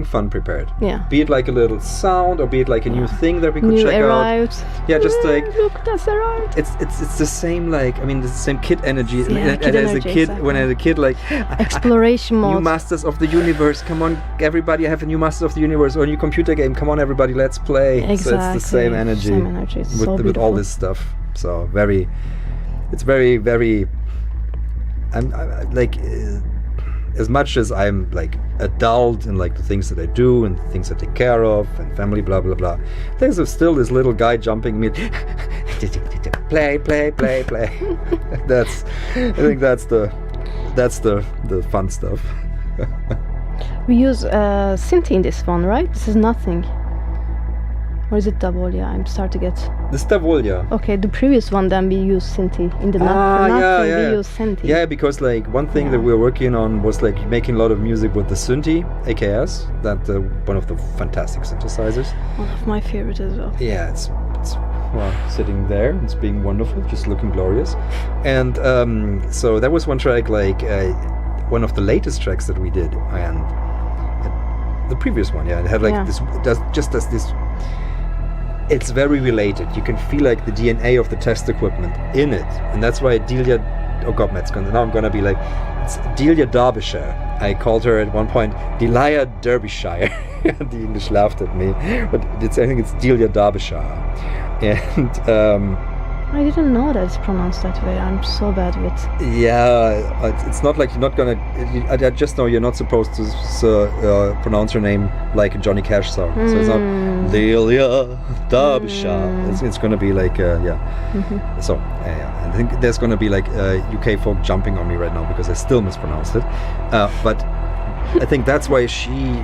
fun prepared. Yeah. Be it like a little sound, or be it like a new thing that we could New check arrived. out. Yeah, just like Look, that's arrived. it's the same, like, I mean, the same kid energy. Yeah, kid as energy, a kid, exactly. when I was a kid, like Exploration mode. new Masters of the Universe. Come on, everybody! I have a new Masters of the Universe or a new computer game. Come on, everybody! Let's play. Exactly. So it's the same energy. Same energy. It's so with all beautiful. this stuff. So it's very. I'm like. As much as I'm like adult in like the things that I do and the things I take care of and family, blah blah blah, there's still this little guy jumping me. play. I think that's the fun stuff. We use synth in this one, right? This is nothing. Or is it Davolia? I'm starting to get... This Davolia. Okay, the previous one, then we use Synthi. In the for nothing, we use Synthi. Yeah, because like one thing that we were working on was like making a lot of music with the Synthi, AKS, that one of the fantastic synthesizers. One of my favorite as well. Yeah, it's well, sitting there, it's being wonderful, just looking glorious. And so that was one track, like one of the latest tracks that we did, and the previous one, it had like this, just as this. It's very related. You can feel like the DNA of the test equipment in it, and that's why Delia. Oh God, now I'm gonna be like, it's Delia Derbyshire. I called her at one point Delia Derbyshire. The English laughed at me, but I think it's Delia Derbyshire. And I didn't know that it's pronounced that way. I'm so bad with. Yeah, it's not like you're not gonna. I just know you're not supposed to pronounce her name like a Johnny Cash song. So it's not Delia Derbyshire. It's gonna be like So I think there's gonna be like UK folk jumping on me right now because I still mispronounced it. But I think that's why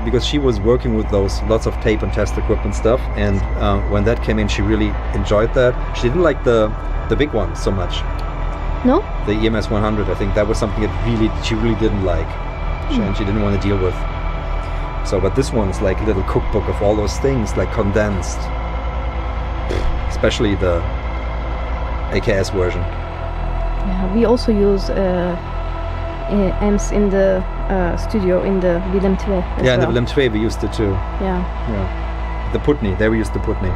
because she was working with those lots of tape and test equipment stuff, and when that came in, she really enjoyed that. She didn't like the big one so much. No? The EMS 100, I think that was something that she really didn't like, and she didn't want to deal with. So, but this one's like a little cookbook of all those things, like condensed, especially the AKS version. Yeah, we also use amps in the studio in the Willem II. Yeah, in the Willem II we used it too. Yeah. The Putney, there we used the Putney.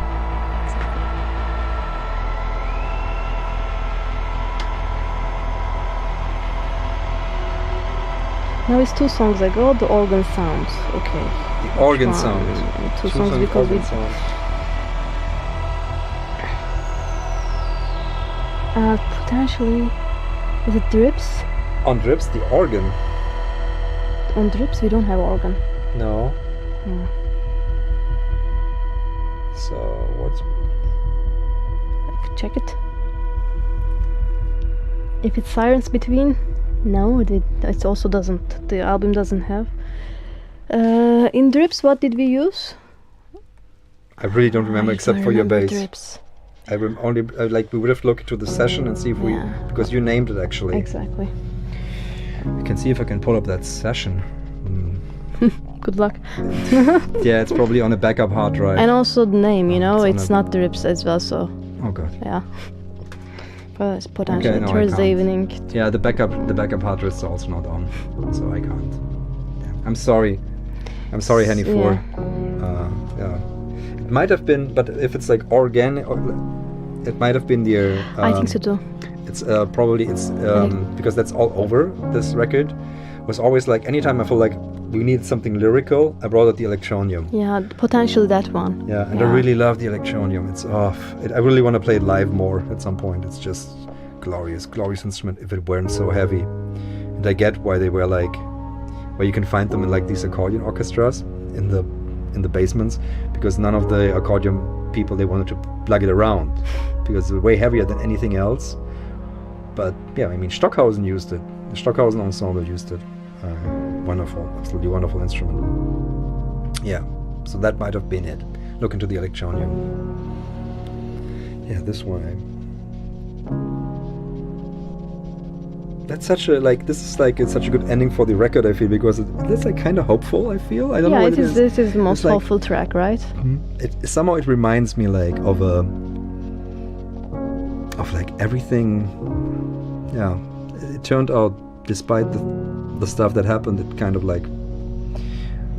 Now it's 2 songs ago, the organ sounds. Okay. The organ sound. 2 songs because we. Potentially, is it Drips? On Drips, the organ. On Drips, we don't have organ. No. So what's? I could check it. If it's Sirens between, no, it also doesn't. The album doesn't have. In Drips, what did we use? I really don't remember except for your bass. Drips. I only like we would have to look into the session and see if we because you named it actually. Exactly. I can see if I can pull up that session. Good luck. Yeah, it's probably on a backup hard drive. And also the name, it's not Drips as well, so. Oh God. Yeah. But it's potentially no, Thursday evening. Yeah, the backup hard drive is also not on, so I can't. Yeah. I'm sorry, Henny for. Yeah. It might have been, but if it's like organic, it might have been the. I think so too. It's probably because that's all over this record. Was always like anytime I feel like we need something lyrical, I brought out the Electronium. Yeah, potentially that one. Yeah, and I really love the Electronium. It's I really want to play it live more at some point. It's just glorious instrument if it weren't so heavy. And I get why they were like, why you can find them in like these accordion orchestras in the basements, because none of the accordion people, they wanted to plug it around because it's way heavier than anything else. But yeah, I mean, Stockhausen used it. The Stockhausen ensemble used it. Wonderful, absolutely wonderful instrument. Yeah, so that might have been it. Look into the Electronium. Yeah, this one. That's such a it's such a good ending for the record. I feel because it's like kind of hopeful. I feel I don't know what it is. This is the most hopeful track, right? Somehow it reminds me like of like everything. Yeah. it turned out, despite the stuff that happened, it kind of like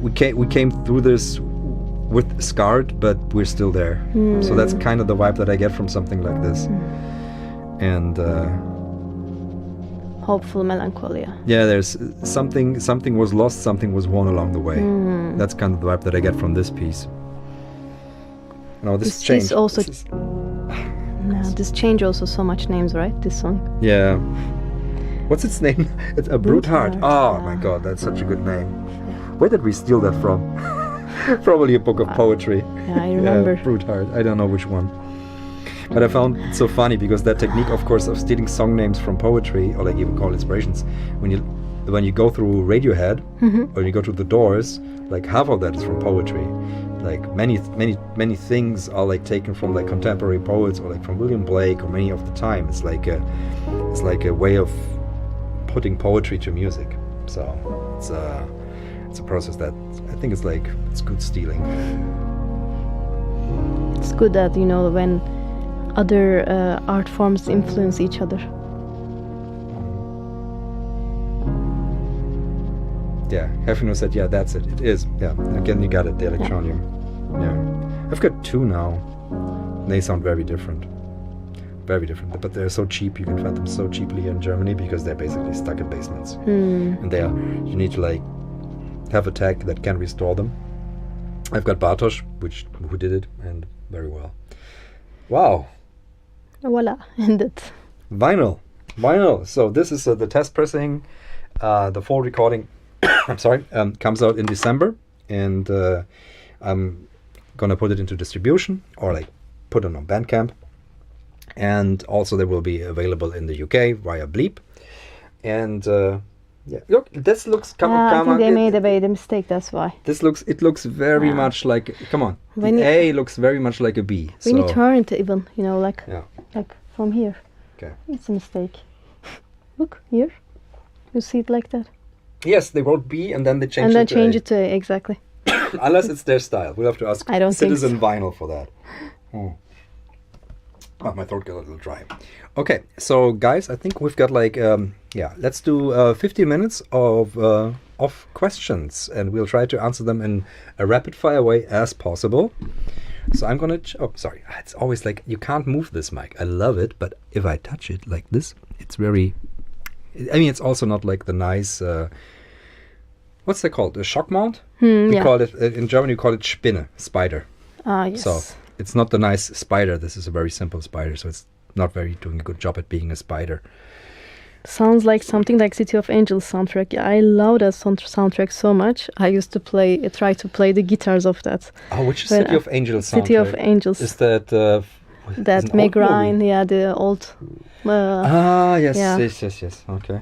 we came through this with scarred, but we're still there. So that's kind of the vibe that I get from something like this. And hopeful melancholia. yeah, there's something was lost, something was won along the way. That's kind of the vibe that I get from this piece. No, this change also this change also so much names, right? This song. Yeah. What's its name? It's a Brute Heart. Oh my god, that's such a good name. Where did we steal that from? Probably a book of poetry. Yeah, I remember. Yeah, Brute Heart. I don't know which one. But I found it so funny because that technique, of course, of stealing song names from poetry, or like even called inspirations, when you go through Radiohead or you go to the Doors, like half of that is from poetry. Like many things are like taken from like contemporary poets or like from William Blake or many of the time. It's like a way of putting poetry to music. So it's a process that I think it's good stealing. It's good that when other art forms influence each other. Yeah, Hefino said, yeah, that's it. It is. Yeah, again, you got it, the electronium. Yeah. I've got two now. They sound very different. Very different. But they're so cheap, you can find them so cheaply in Germany because they're basically stuck in basements. And you need to like have a tech that can restore them. I've got Bartosz, who did it, and very well. Wow. Voila, ended. Vinyl. So this is the test pressing. The full recording I'm sorry, comes out in December, and I'm gonna put it into distribution or like put it on Bandcamp, and also they will be available in the UK via Bleep. And yeah, look, this looks I think they made a mistake. That's why. It looks very much like. Come on, when the A looks very much like a B. When you turn it, even like from here. Okay. It's a mistake. Look here. You see it like that. Yes, they wrote B and then they changed it. And then to change A. it to A, exactly. Unless it's their style. We'll have to ask Citizen think so. Vinyl for that. Oh, my throat got a little dry. Okay, so guys, I think we've got like let's do 15 minutes of questions, and we'll try to answer them in a rapid fire way as possible. So I'm gonna. Sorry. It's always like you can't move this mic. I love it, but if I touch it like this, it's very. I mean, it's also not like the nice. What's that called? A shock mount? We call it in German. You call it Spinne, spider. Yes. So it's not the nice spider. This is a very simple spider, so it's not very doing a good job at being a spider. Sounds like something like City of Angels soundtrack. I love that soundtrack so much. I used to try to play the guitars of that. Oh, which is City of Angels soundtrack? City of Angels. Is that that Meg Ryan? Yeah, the old. Yes. Okay.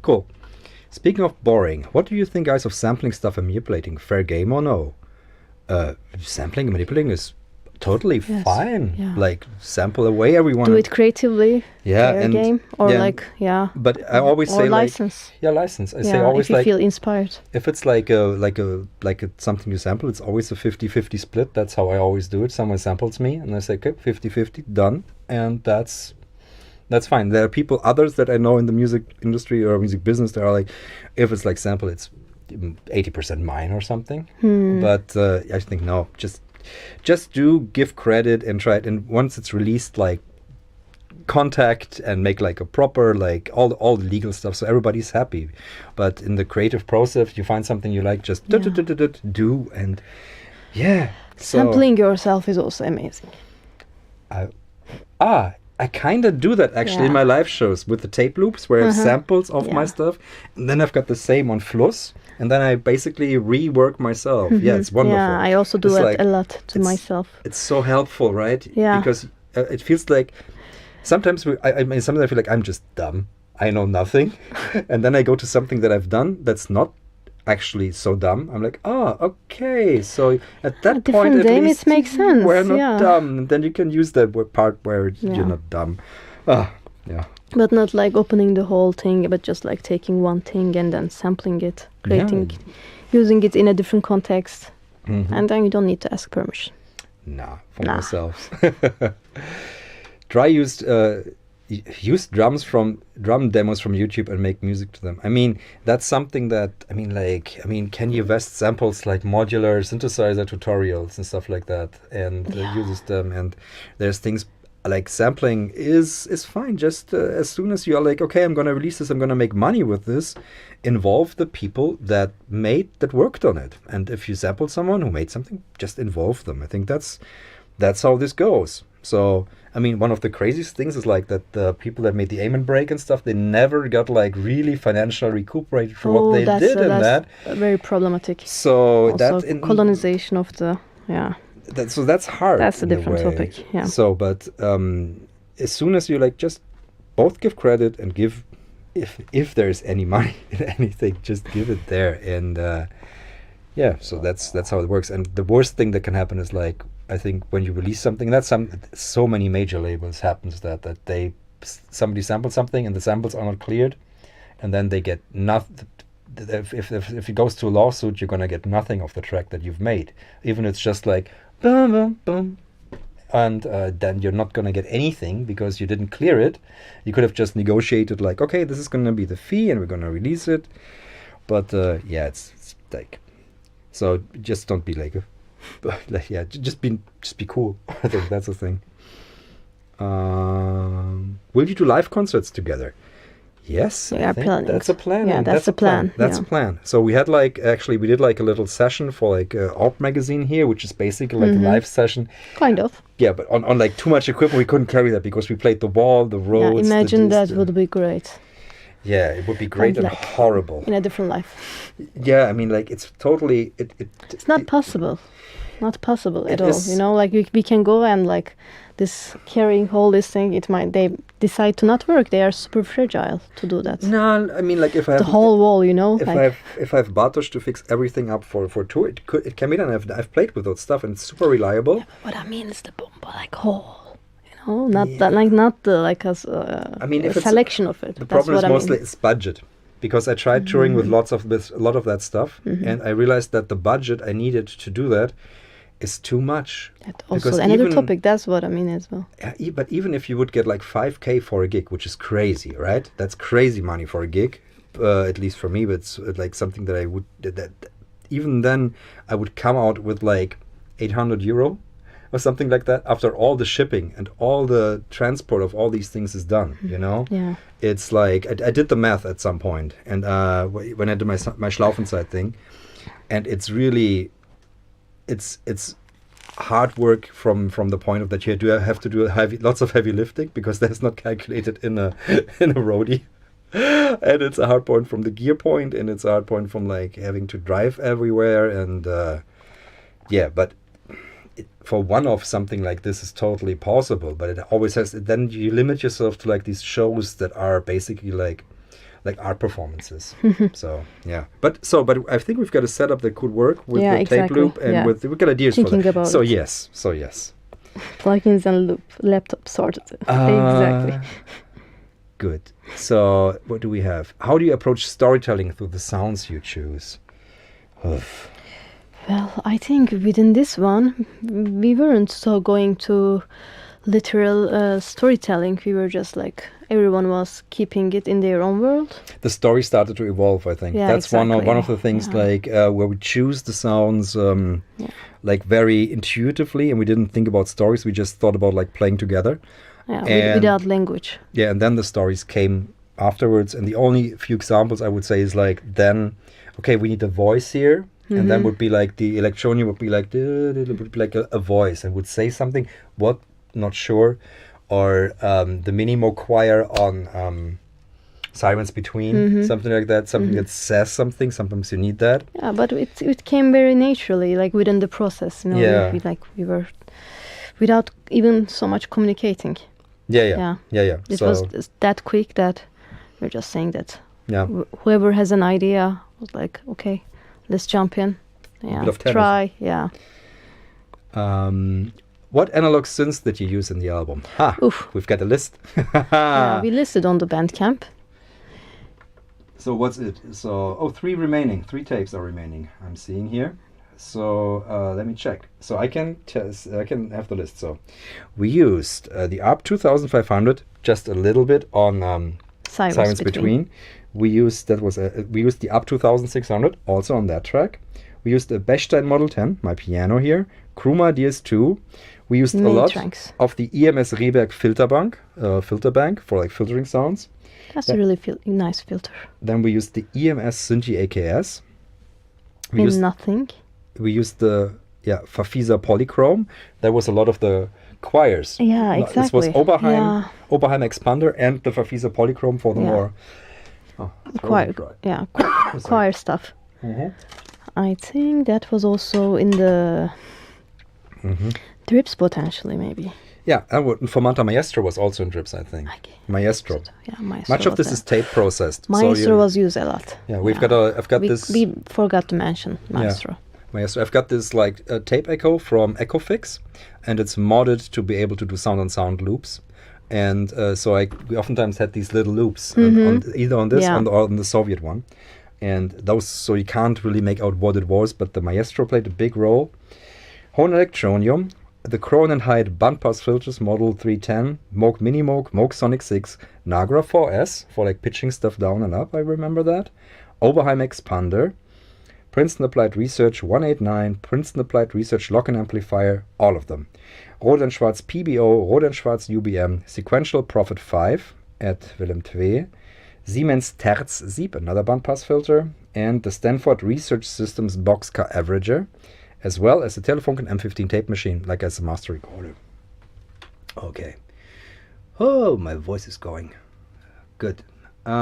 Cool. Speaking of boring, what do you think, guys, of sampling stuff and manipulating? Fair game or no? Sampling and manipulating is totally fine. Yeah. Like, sample away everyone. Do it creatively. Yeah, fair game or But I always say license. License. I say always if you feel inspired. If it's like something you sample, it's always a 50-50 split. That's how I always do it. Someone samples me, and I say, okay, 50-50, done, and that's fine. There are others that I know in the music industry or music business that are like, if it's like sample, it's 80% mine or something. But I think no, just give credit and try it. And once it's released, like contact and make like a proper all the legal stuff so everybody's happy. But in the creative process, you find something you like, just do and sampling yourself is also amazing. I kind of do that actually in my live shows with the tape loops where I have samples of my stuff, and then I've got the same on Fluss, and then I basically rework myself. Yeah, it's wonderful. Yeah, I also do it a lot to myself. It's so helpful, right? Yeah. Because it feels like sometimes I feel like I'm just dumb. I know nothing, and then I go to something that I've done that's not actually so dumb. I'm like, okay. So at that point, at least it makes sense. We're not dumb. And then you can use the part where you're not dumb. But not like opening the whole thing, but just like taking one thing and then sampling it, using it in a different context, and then you don't need to ask permission. Myself. Dry used use drum demos from YouTube and make music to them. I mean, that's something that Kanye West samples like modular synthesizer tutorials and stuff like that, and uses them. And there's things like sampling is fine. Just as soon as you are like, okay, I'm gonna release this, I'm gonna make money with this, involve the people that worked on it. And if you sample someone who made something, just involve them. I think that's how this goes. So, I mean, one of the craziest things is like that the people that made the Amen break and stuff, they never got like really financially recuperated for what they did in that. That's very problematic. So also colonization of the, so that's hard. That's a different topic, yeah. So, but as soon as you like just both give credit and give, if there's any money in anything, just give it there. And so that's how it works. And the worst thing that can happen is like, I think when you release something, so many major labels happens that somebody samples something and the samples are not cleared, and then they get nothing. If it goes to a lawsuit, you're gonna get nothing of the track that you've made, even if it's just like boom, boom, boom, and then you're not gonna get anything because you didn't clear it. You could have just negotiated like, okay, this is gonna be the fee and we're gonna release it, but it's like, so just don't be like. But just be cool. I think that's the thing. Will you do live concerts together? Yes, we are planning. That's a plan. Yeah, that's a plan. That's a plan. So we had we did like a little session for like Orb magazine here, which is basically like a live session. Kind of. Yeah, but on like too much equipment, we couldn't carry that because we played the wall, the roads. Yeah, imagine that would be great. Yeah, it would be great and horrible. In a different life. Yeah, I mean, like it's totally. It's not possible. Not possible at all. You know, like we can go and like this carrying all this thing. They decide to not work. They are super fragile to do that. No, I mean, like if I have the whole wall, you know. If I have Bartosz to fix everything up for tour, it can be done. I've played with that stuff and it's super reliable. Yeah, but what I mean is the bomba like whole. Not that not the like a selection of it. The problem is mostly it's budget, because I tried touring with a lot of that stuff, and I realized that the budget I needed to do that is too much. That's also another topic. That's what I mean as well. Yeah, but even if you would get like 5K for a gig, which is crazy, right? That's crazy money for a gig, at least for me. But it's like something that I would that even then I would come out with like 800 euro. Or something like that, after all the shipping and all the transport of all these things is done, you know? Yeah. It's like, I did the math at some point, and when I did my Schlaufenzeit thing, and it's really, it's hard work from the point of that you have to do lots of heavy lifting, because that's not calculated in a roadie. And it's a hard point from the gear point, and it's a hard point from like having to drive everywhere, and but for one-off something like this is totally possible, but it always has. Then you limit yourself to like these shows that are basically like art performances. So but I think we've got a setup that could work with the tape loop, and we've got ideas Thinking for that. About so it. yes. Plugins and loop, laptop sorted. Exactly. Good. So what do we have? How do you approach storytelling through the sounds you choose? Well, I think within this one, we weren't so going to literal storytelling. We were just like, everyone was keeping it in their own world. The story started to evolve, I think. Yeah, that's exactly. one of the things, like where we choose the sounds like very intuitively, and we didn't think about stories. We just thought about like playing together. Yeah, without language. Yeah, and then the stories came afterwards. And the only few examples I would say is like, then, okay, we need a voice here. And then would be like the electronia would be like a voice and would say something. What? Not sure. Or the Minimo choir on Sirens Between, something like that. Something that says something. Sometimes you need that. Yeah, but it came very naturally, like within the process. You know, yeah. we were without even so much communicating. Yeah. It was that quick that we're just saying that. Yeah. Whoever has an idea was like, okay. Let's jump in. Yeah. Try. Yeah. What analog synths did you use in the album? We've got a list. We listed on the Bandcamp. So what's it? So 3 remaining. 3 tapes are remaining. I'm seeing here. So let me check. So I can have the list. So we used the ARP 2500 just a little bit on Sirens Between. We used the ARP 2600 also on that track. We used the Bechstein Model 10, my piano here. Kruma DS2. We used a lot of the EMS Rehberg filter bank for like filtering sounds. That's a really nice filter. Then we used the EMS Synthi AKS. We used the Farfisa Polychrome. That was a lot of the choirs. Yeah, exactly. This was Oberheim Expander and the Farfisa Polychrome for the more choir stuff. Mm-hmm. I think that was also in the Drips potentially, maybe. Yeah, and Formanta Maestro was also in Drips, I think. Okay. Maestro. Yeah, Maestro. Much of this is tape processed. Maestro was used a lot. Yeah, I've got this. We forgot to mention Maestro. Yeah, Maestro. I've got this like tape echo from Echofix, and it's modded to be able to do sound-on-sound loops. And we oftentimes had these little loops either on this or on the Soviet one. And those, so you can't really make out what it was, but the Maestro played a big role. Horn Electronium, the Cronin Hyde bandpass filters, Model 310, Moog Mini Moog, Moog Sonic 6, Nagra 4S for like pitching stuff down and up, I remember that. Oberheim Expander, Princeton Applied Research 189, Princeton Applied Research Lock-in Amplifier, all of them. Rohde & Schwarz PBO, Rohde & Schwarz UBM, Sequential Prophet 5 at Willem II, Siemens Terz Sieb, another bandpass filter, and the Stanford Research Systems Boxcar Averager, as well as the Telefunken M15 tape machine, like as a master recorder. Okay. Oh, my voice is going. Good. It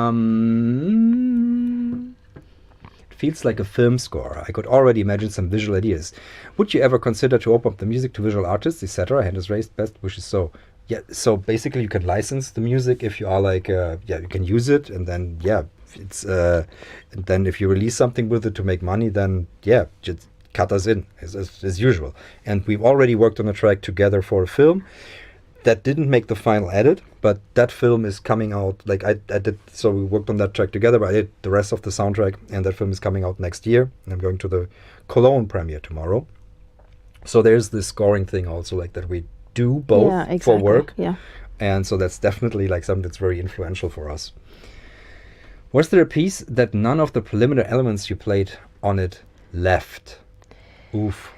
feels like a film score. I could already imagine some visual ideas. Would you ever consider to open up the music to visual artists, etc.? Hand is raised, best wishes. So basically you can license the music if you are like, you can use it, and then, it's, and then if you release something with it to make money, then, just cut us in as usual. And we've already worked on a track together for a film that didn't make the final edit, but that film is coming out, like I did, so we worked on that track together, but I did the rest of the soundtrack, and that film is coming out next year, and I'm going to the Cologne premiere tomorrow. So there's this scoring thing also, like that we do both for work. Yeah. And so that's definitely like something that's very influential for us. Was there a piece that none of the preliminary elements you played on it left? Oof.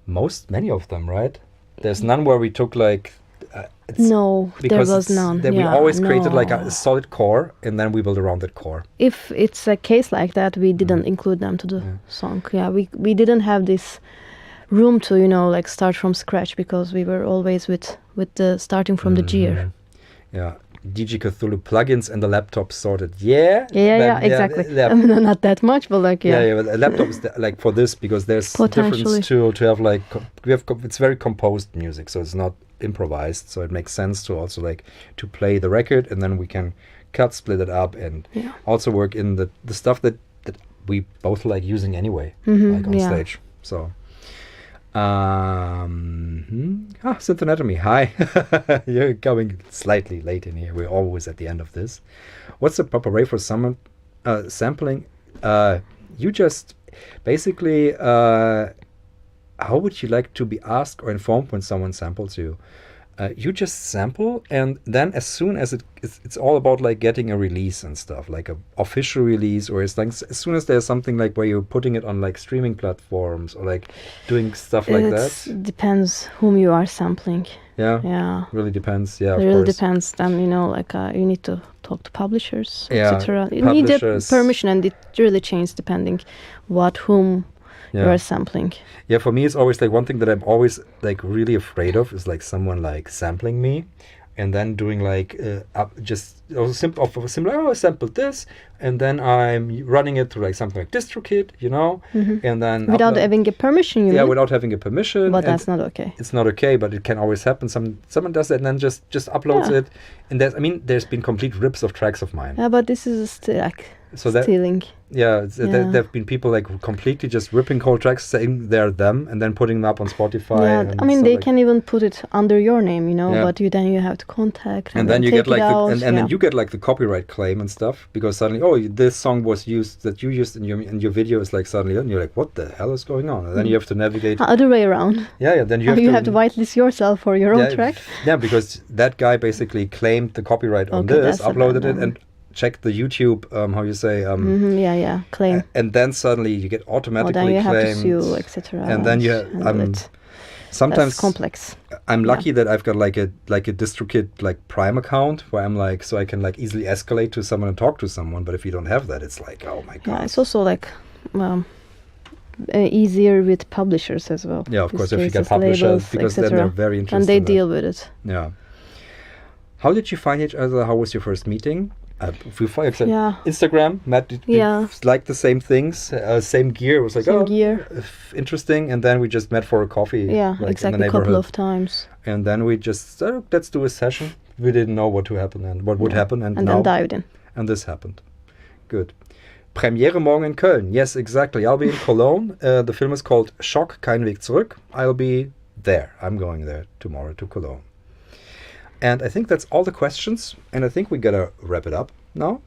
Many of them, right? There's none where we took like... no, there was none. We always created like a solid core, and then we build around that core. If it's a case like that, we didn't include them to the song. Yeah, we didn't have this room to, like start from scratch, because we were always with the starting from the gear. Yeah. DG Cthulhu plugins and the laptop sorted. Exactly. I mean, not that much, but like but a laptop is like for this, because there's difference to have like it's very composed music, so it's not improvised, so it makes sense to also like to play the record, and then we can split it up, and also work in the stuff that we both like using anyway, like on stage. So Synth Anatomy, hi. You're coming slightly late in here. We're always at the end of this. What's the proper way for someone sampling? You just basically, how would you like to be asked or informed when someone samples you? You just sample, and then as soon as it's all about like getting a release and stuff, like a official release, or it's like as soon as there's something like where you're putting it on like streaming platforms or like doing stuff like that. It depends whom you are sampling. Yeah. Really depends. Yeah, it really depends. Then you need to talk to publishers, etc. You need a permission, and it really changes depending whom you are sampling. Yeah, for me it's always like one thing that I'm always like really afraid of is like someone like sampling me, and then doing like I sampled this, and then I'm running it through like something like DistroKid, and then without having a permission. Without having a permission. But that's not okay. It's not okay, but it can always happen. Someone does that and then just uploads it, and there's been complete rips of tracks of mine. Yeah, but this is still like So that stealing. Yeah, there have been people like completely just ripping whole tracks, saying they're them, and then putting them up on Spotify. Yeah, and I mean stuff they like can even put it under your name, you know, Yeah. but then you have to contact and then you take get like it out. and then you get like the copyright claim and stuff, because suddenly, oh, this song was used that you used in your video is like suddenly, and you're like, what the hell is going on? And then you have to navigate. Other way around. Yeah, then you have to whitelist yourself for your own track. Yeah, because that guy basically claimed the copyright on this, uploaded it, and checked the YouTube, how you say, claim. And then suddenly you get automatically then you claimed, have to sue, etc. And then you sometimes that's complex. I'm lucky that I've got like a DistroKid like Prime account where I'm like, so I can like easily escalate to someone and talk to someone. But if you don't have that, it's like, oh my god. Yeah, it's also like easier with publishers as well. Yeah, of course, if you get labels, publishers, because then they're very interested. And they deal with it. Yeah. How did you find each other? How was your first meeting? Instagram, met, like the same things, same gear. It was like, gear. Interesting. And then we just met for a coffee. Yeah, like exactly, a couple of times. And then we just, let's do a session. We didn't know what to happen and what would happen. And then dived in. And this happened. Good. Premiere morgen in Köln. Yes, exactly. I'll be in Cologne. The film is called Schock, kein Weg zurück. I'll be there. I'm going there tomorrow to Cologne. And I think that's all the questions. And I think we gotta wrap it up now.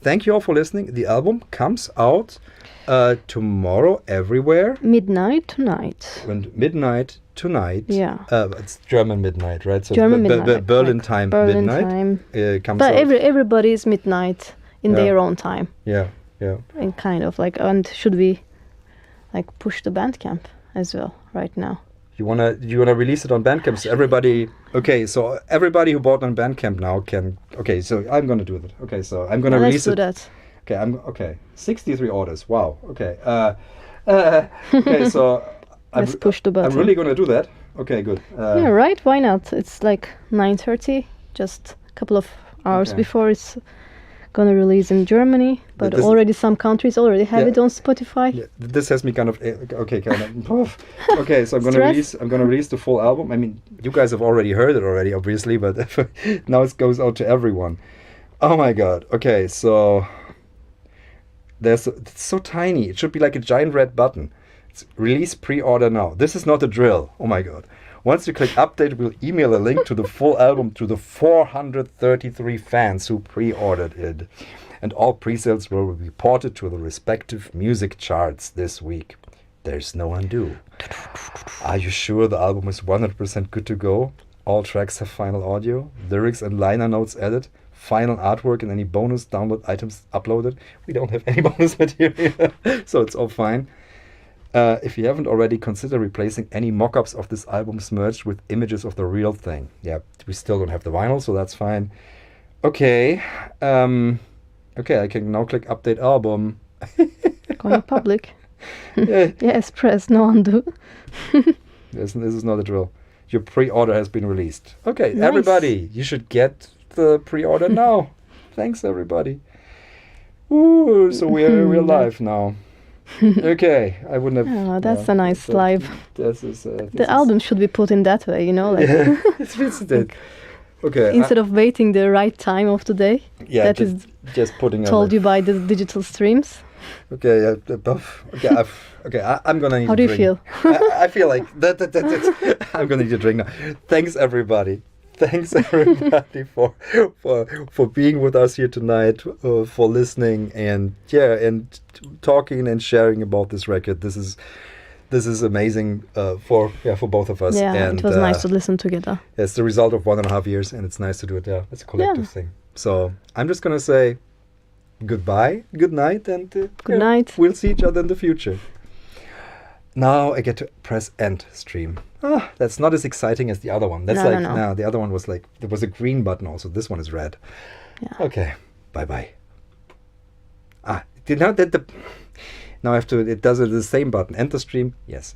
Thank you all for listening. The album comes out tomorrow everywhere. Midnight tonight. Midnight tonight. Yeah. It's German midnight, right? So German midnight. Berlin time Berlin midnight. Time. Comes but out. Everybody's midnight in their own time. Yeah. And kind of like, and should we like push the Bandcamp as well right now? You wanna release it on Bandcamp, so everybody. Okay, so everybody who bought on Bandcamp now can. Okay, so I'm gonna do that. Okay, so I'm gonna release it. Let's do that. Okay. 63 orders. Wow. Okay. Okay, so let's push the button. I'm really gonna do that. Okay, good. Yeah, right. Why not? It's like 9:30, just a couple of hours before it's gonna release in Germany, but already some countries already have it on Spotify. Yeah, this has me kind of okay. So I'm gonna release the full album. I mean, you guys have already heard it already, obviously, but now it goes out to everyone. Oh my god. Okay, so it's so tiny. It should be like a giant red button. It's release pre-order now. This is not a drill. Oh my god. Once you click update, we'll email a link to the full album to the 433 fans who pre-ordered it. And all pre-sales will be reported to the respective music charts this week. There's no undo. Are you sure the album is 100% good to go? All tracks have final audio, lyrics and liner notes added, final artwork and any bonus download items uploaded. We don't have any bonus material, so it's all fine. If you haven't already, consider replacing any mock-ups of this album's merch with images of the real thing. Yeah, we still don't have the vinyl, so that's fine. Okay. Okay, I can now click update album. Going public. Yeah. Yes, press no undo. This is not a drill. Your pre-order has been released. Okay, nice. Everybody, you should get the pre-order now. Thanks, everybody. Ooh, so we're live now. Okay, I wouldn't have. Oh, that's a nice live. The album should be put in that way, you know, like. Yeah, it's it. Okay. Instead of waiting the right time of the day. Yeah, that is just putting told you by the digital streams. Okay. I'm gonna need. How do you feel? I feel like that. I'm gonna need a drink now. Thanks, everybody. Thanks everybody for being with us here tonight, for listening and talking and sharing about this record. This is amazing for both of us. Yeah, and it was nice to listen together. It's the result of 1.5 years, and it's nice to do it. Yeah, it's a collective thing. So I'm just gonna say goodbye, good night, and good night. We'll see each other in the future. Now I get to press end stream. That's not as exciting as the other one. That's no. The other one was like, there was a green button also. This one is red. Yeah. Okay. Bye-bye. Now I have to, it does it the same button. End the stream. Yes.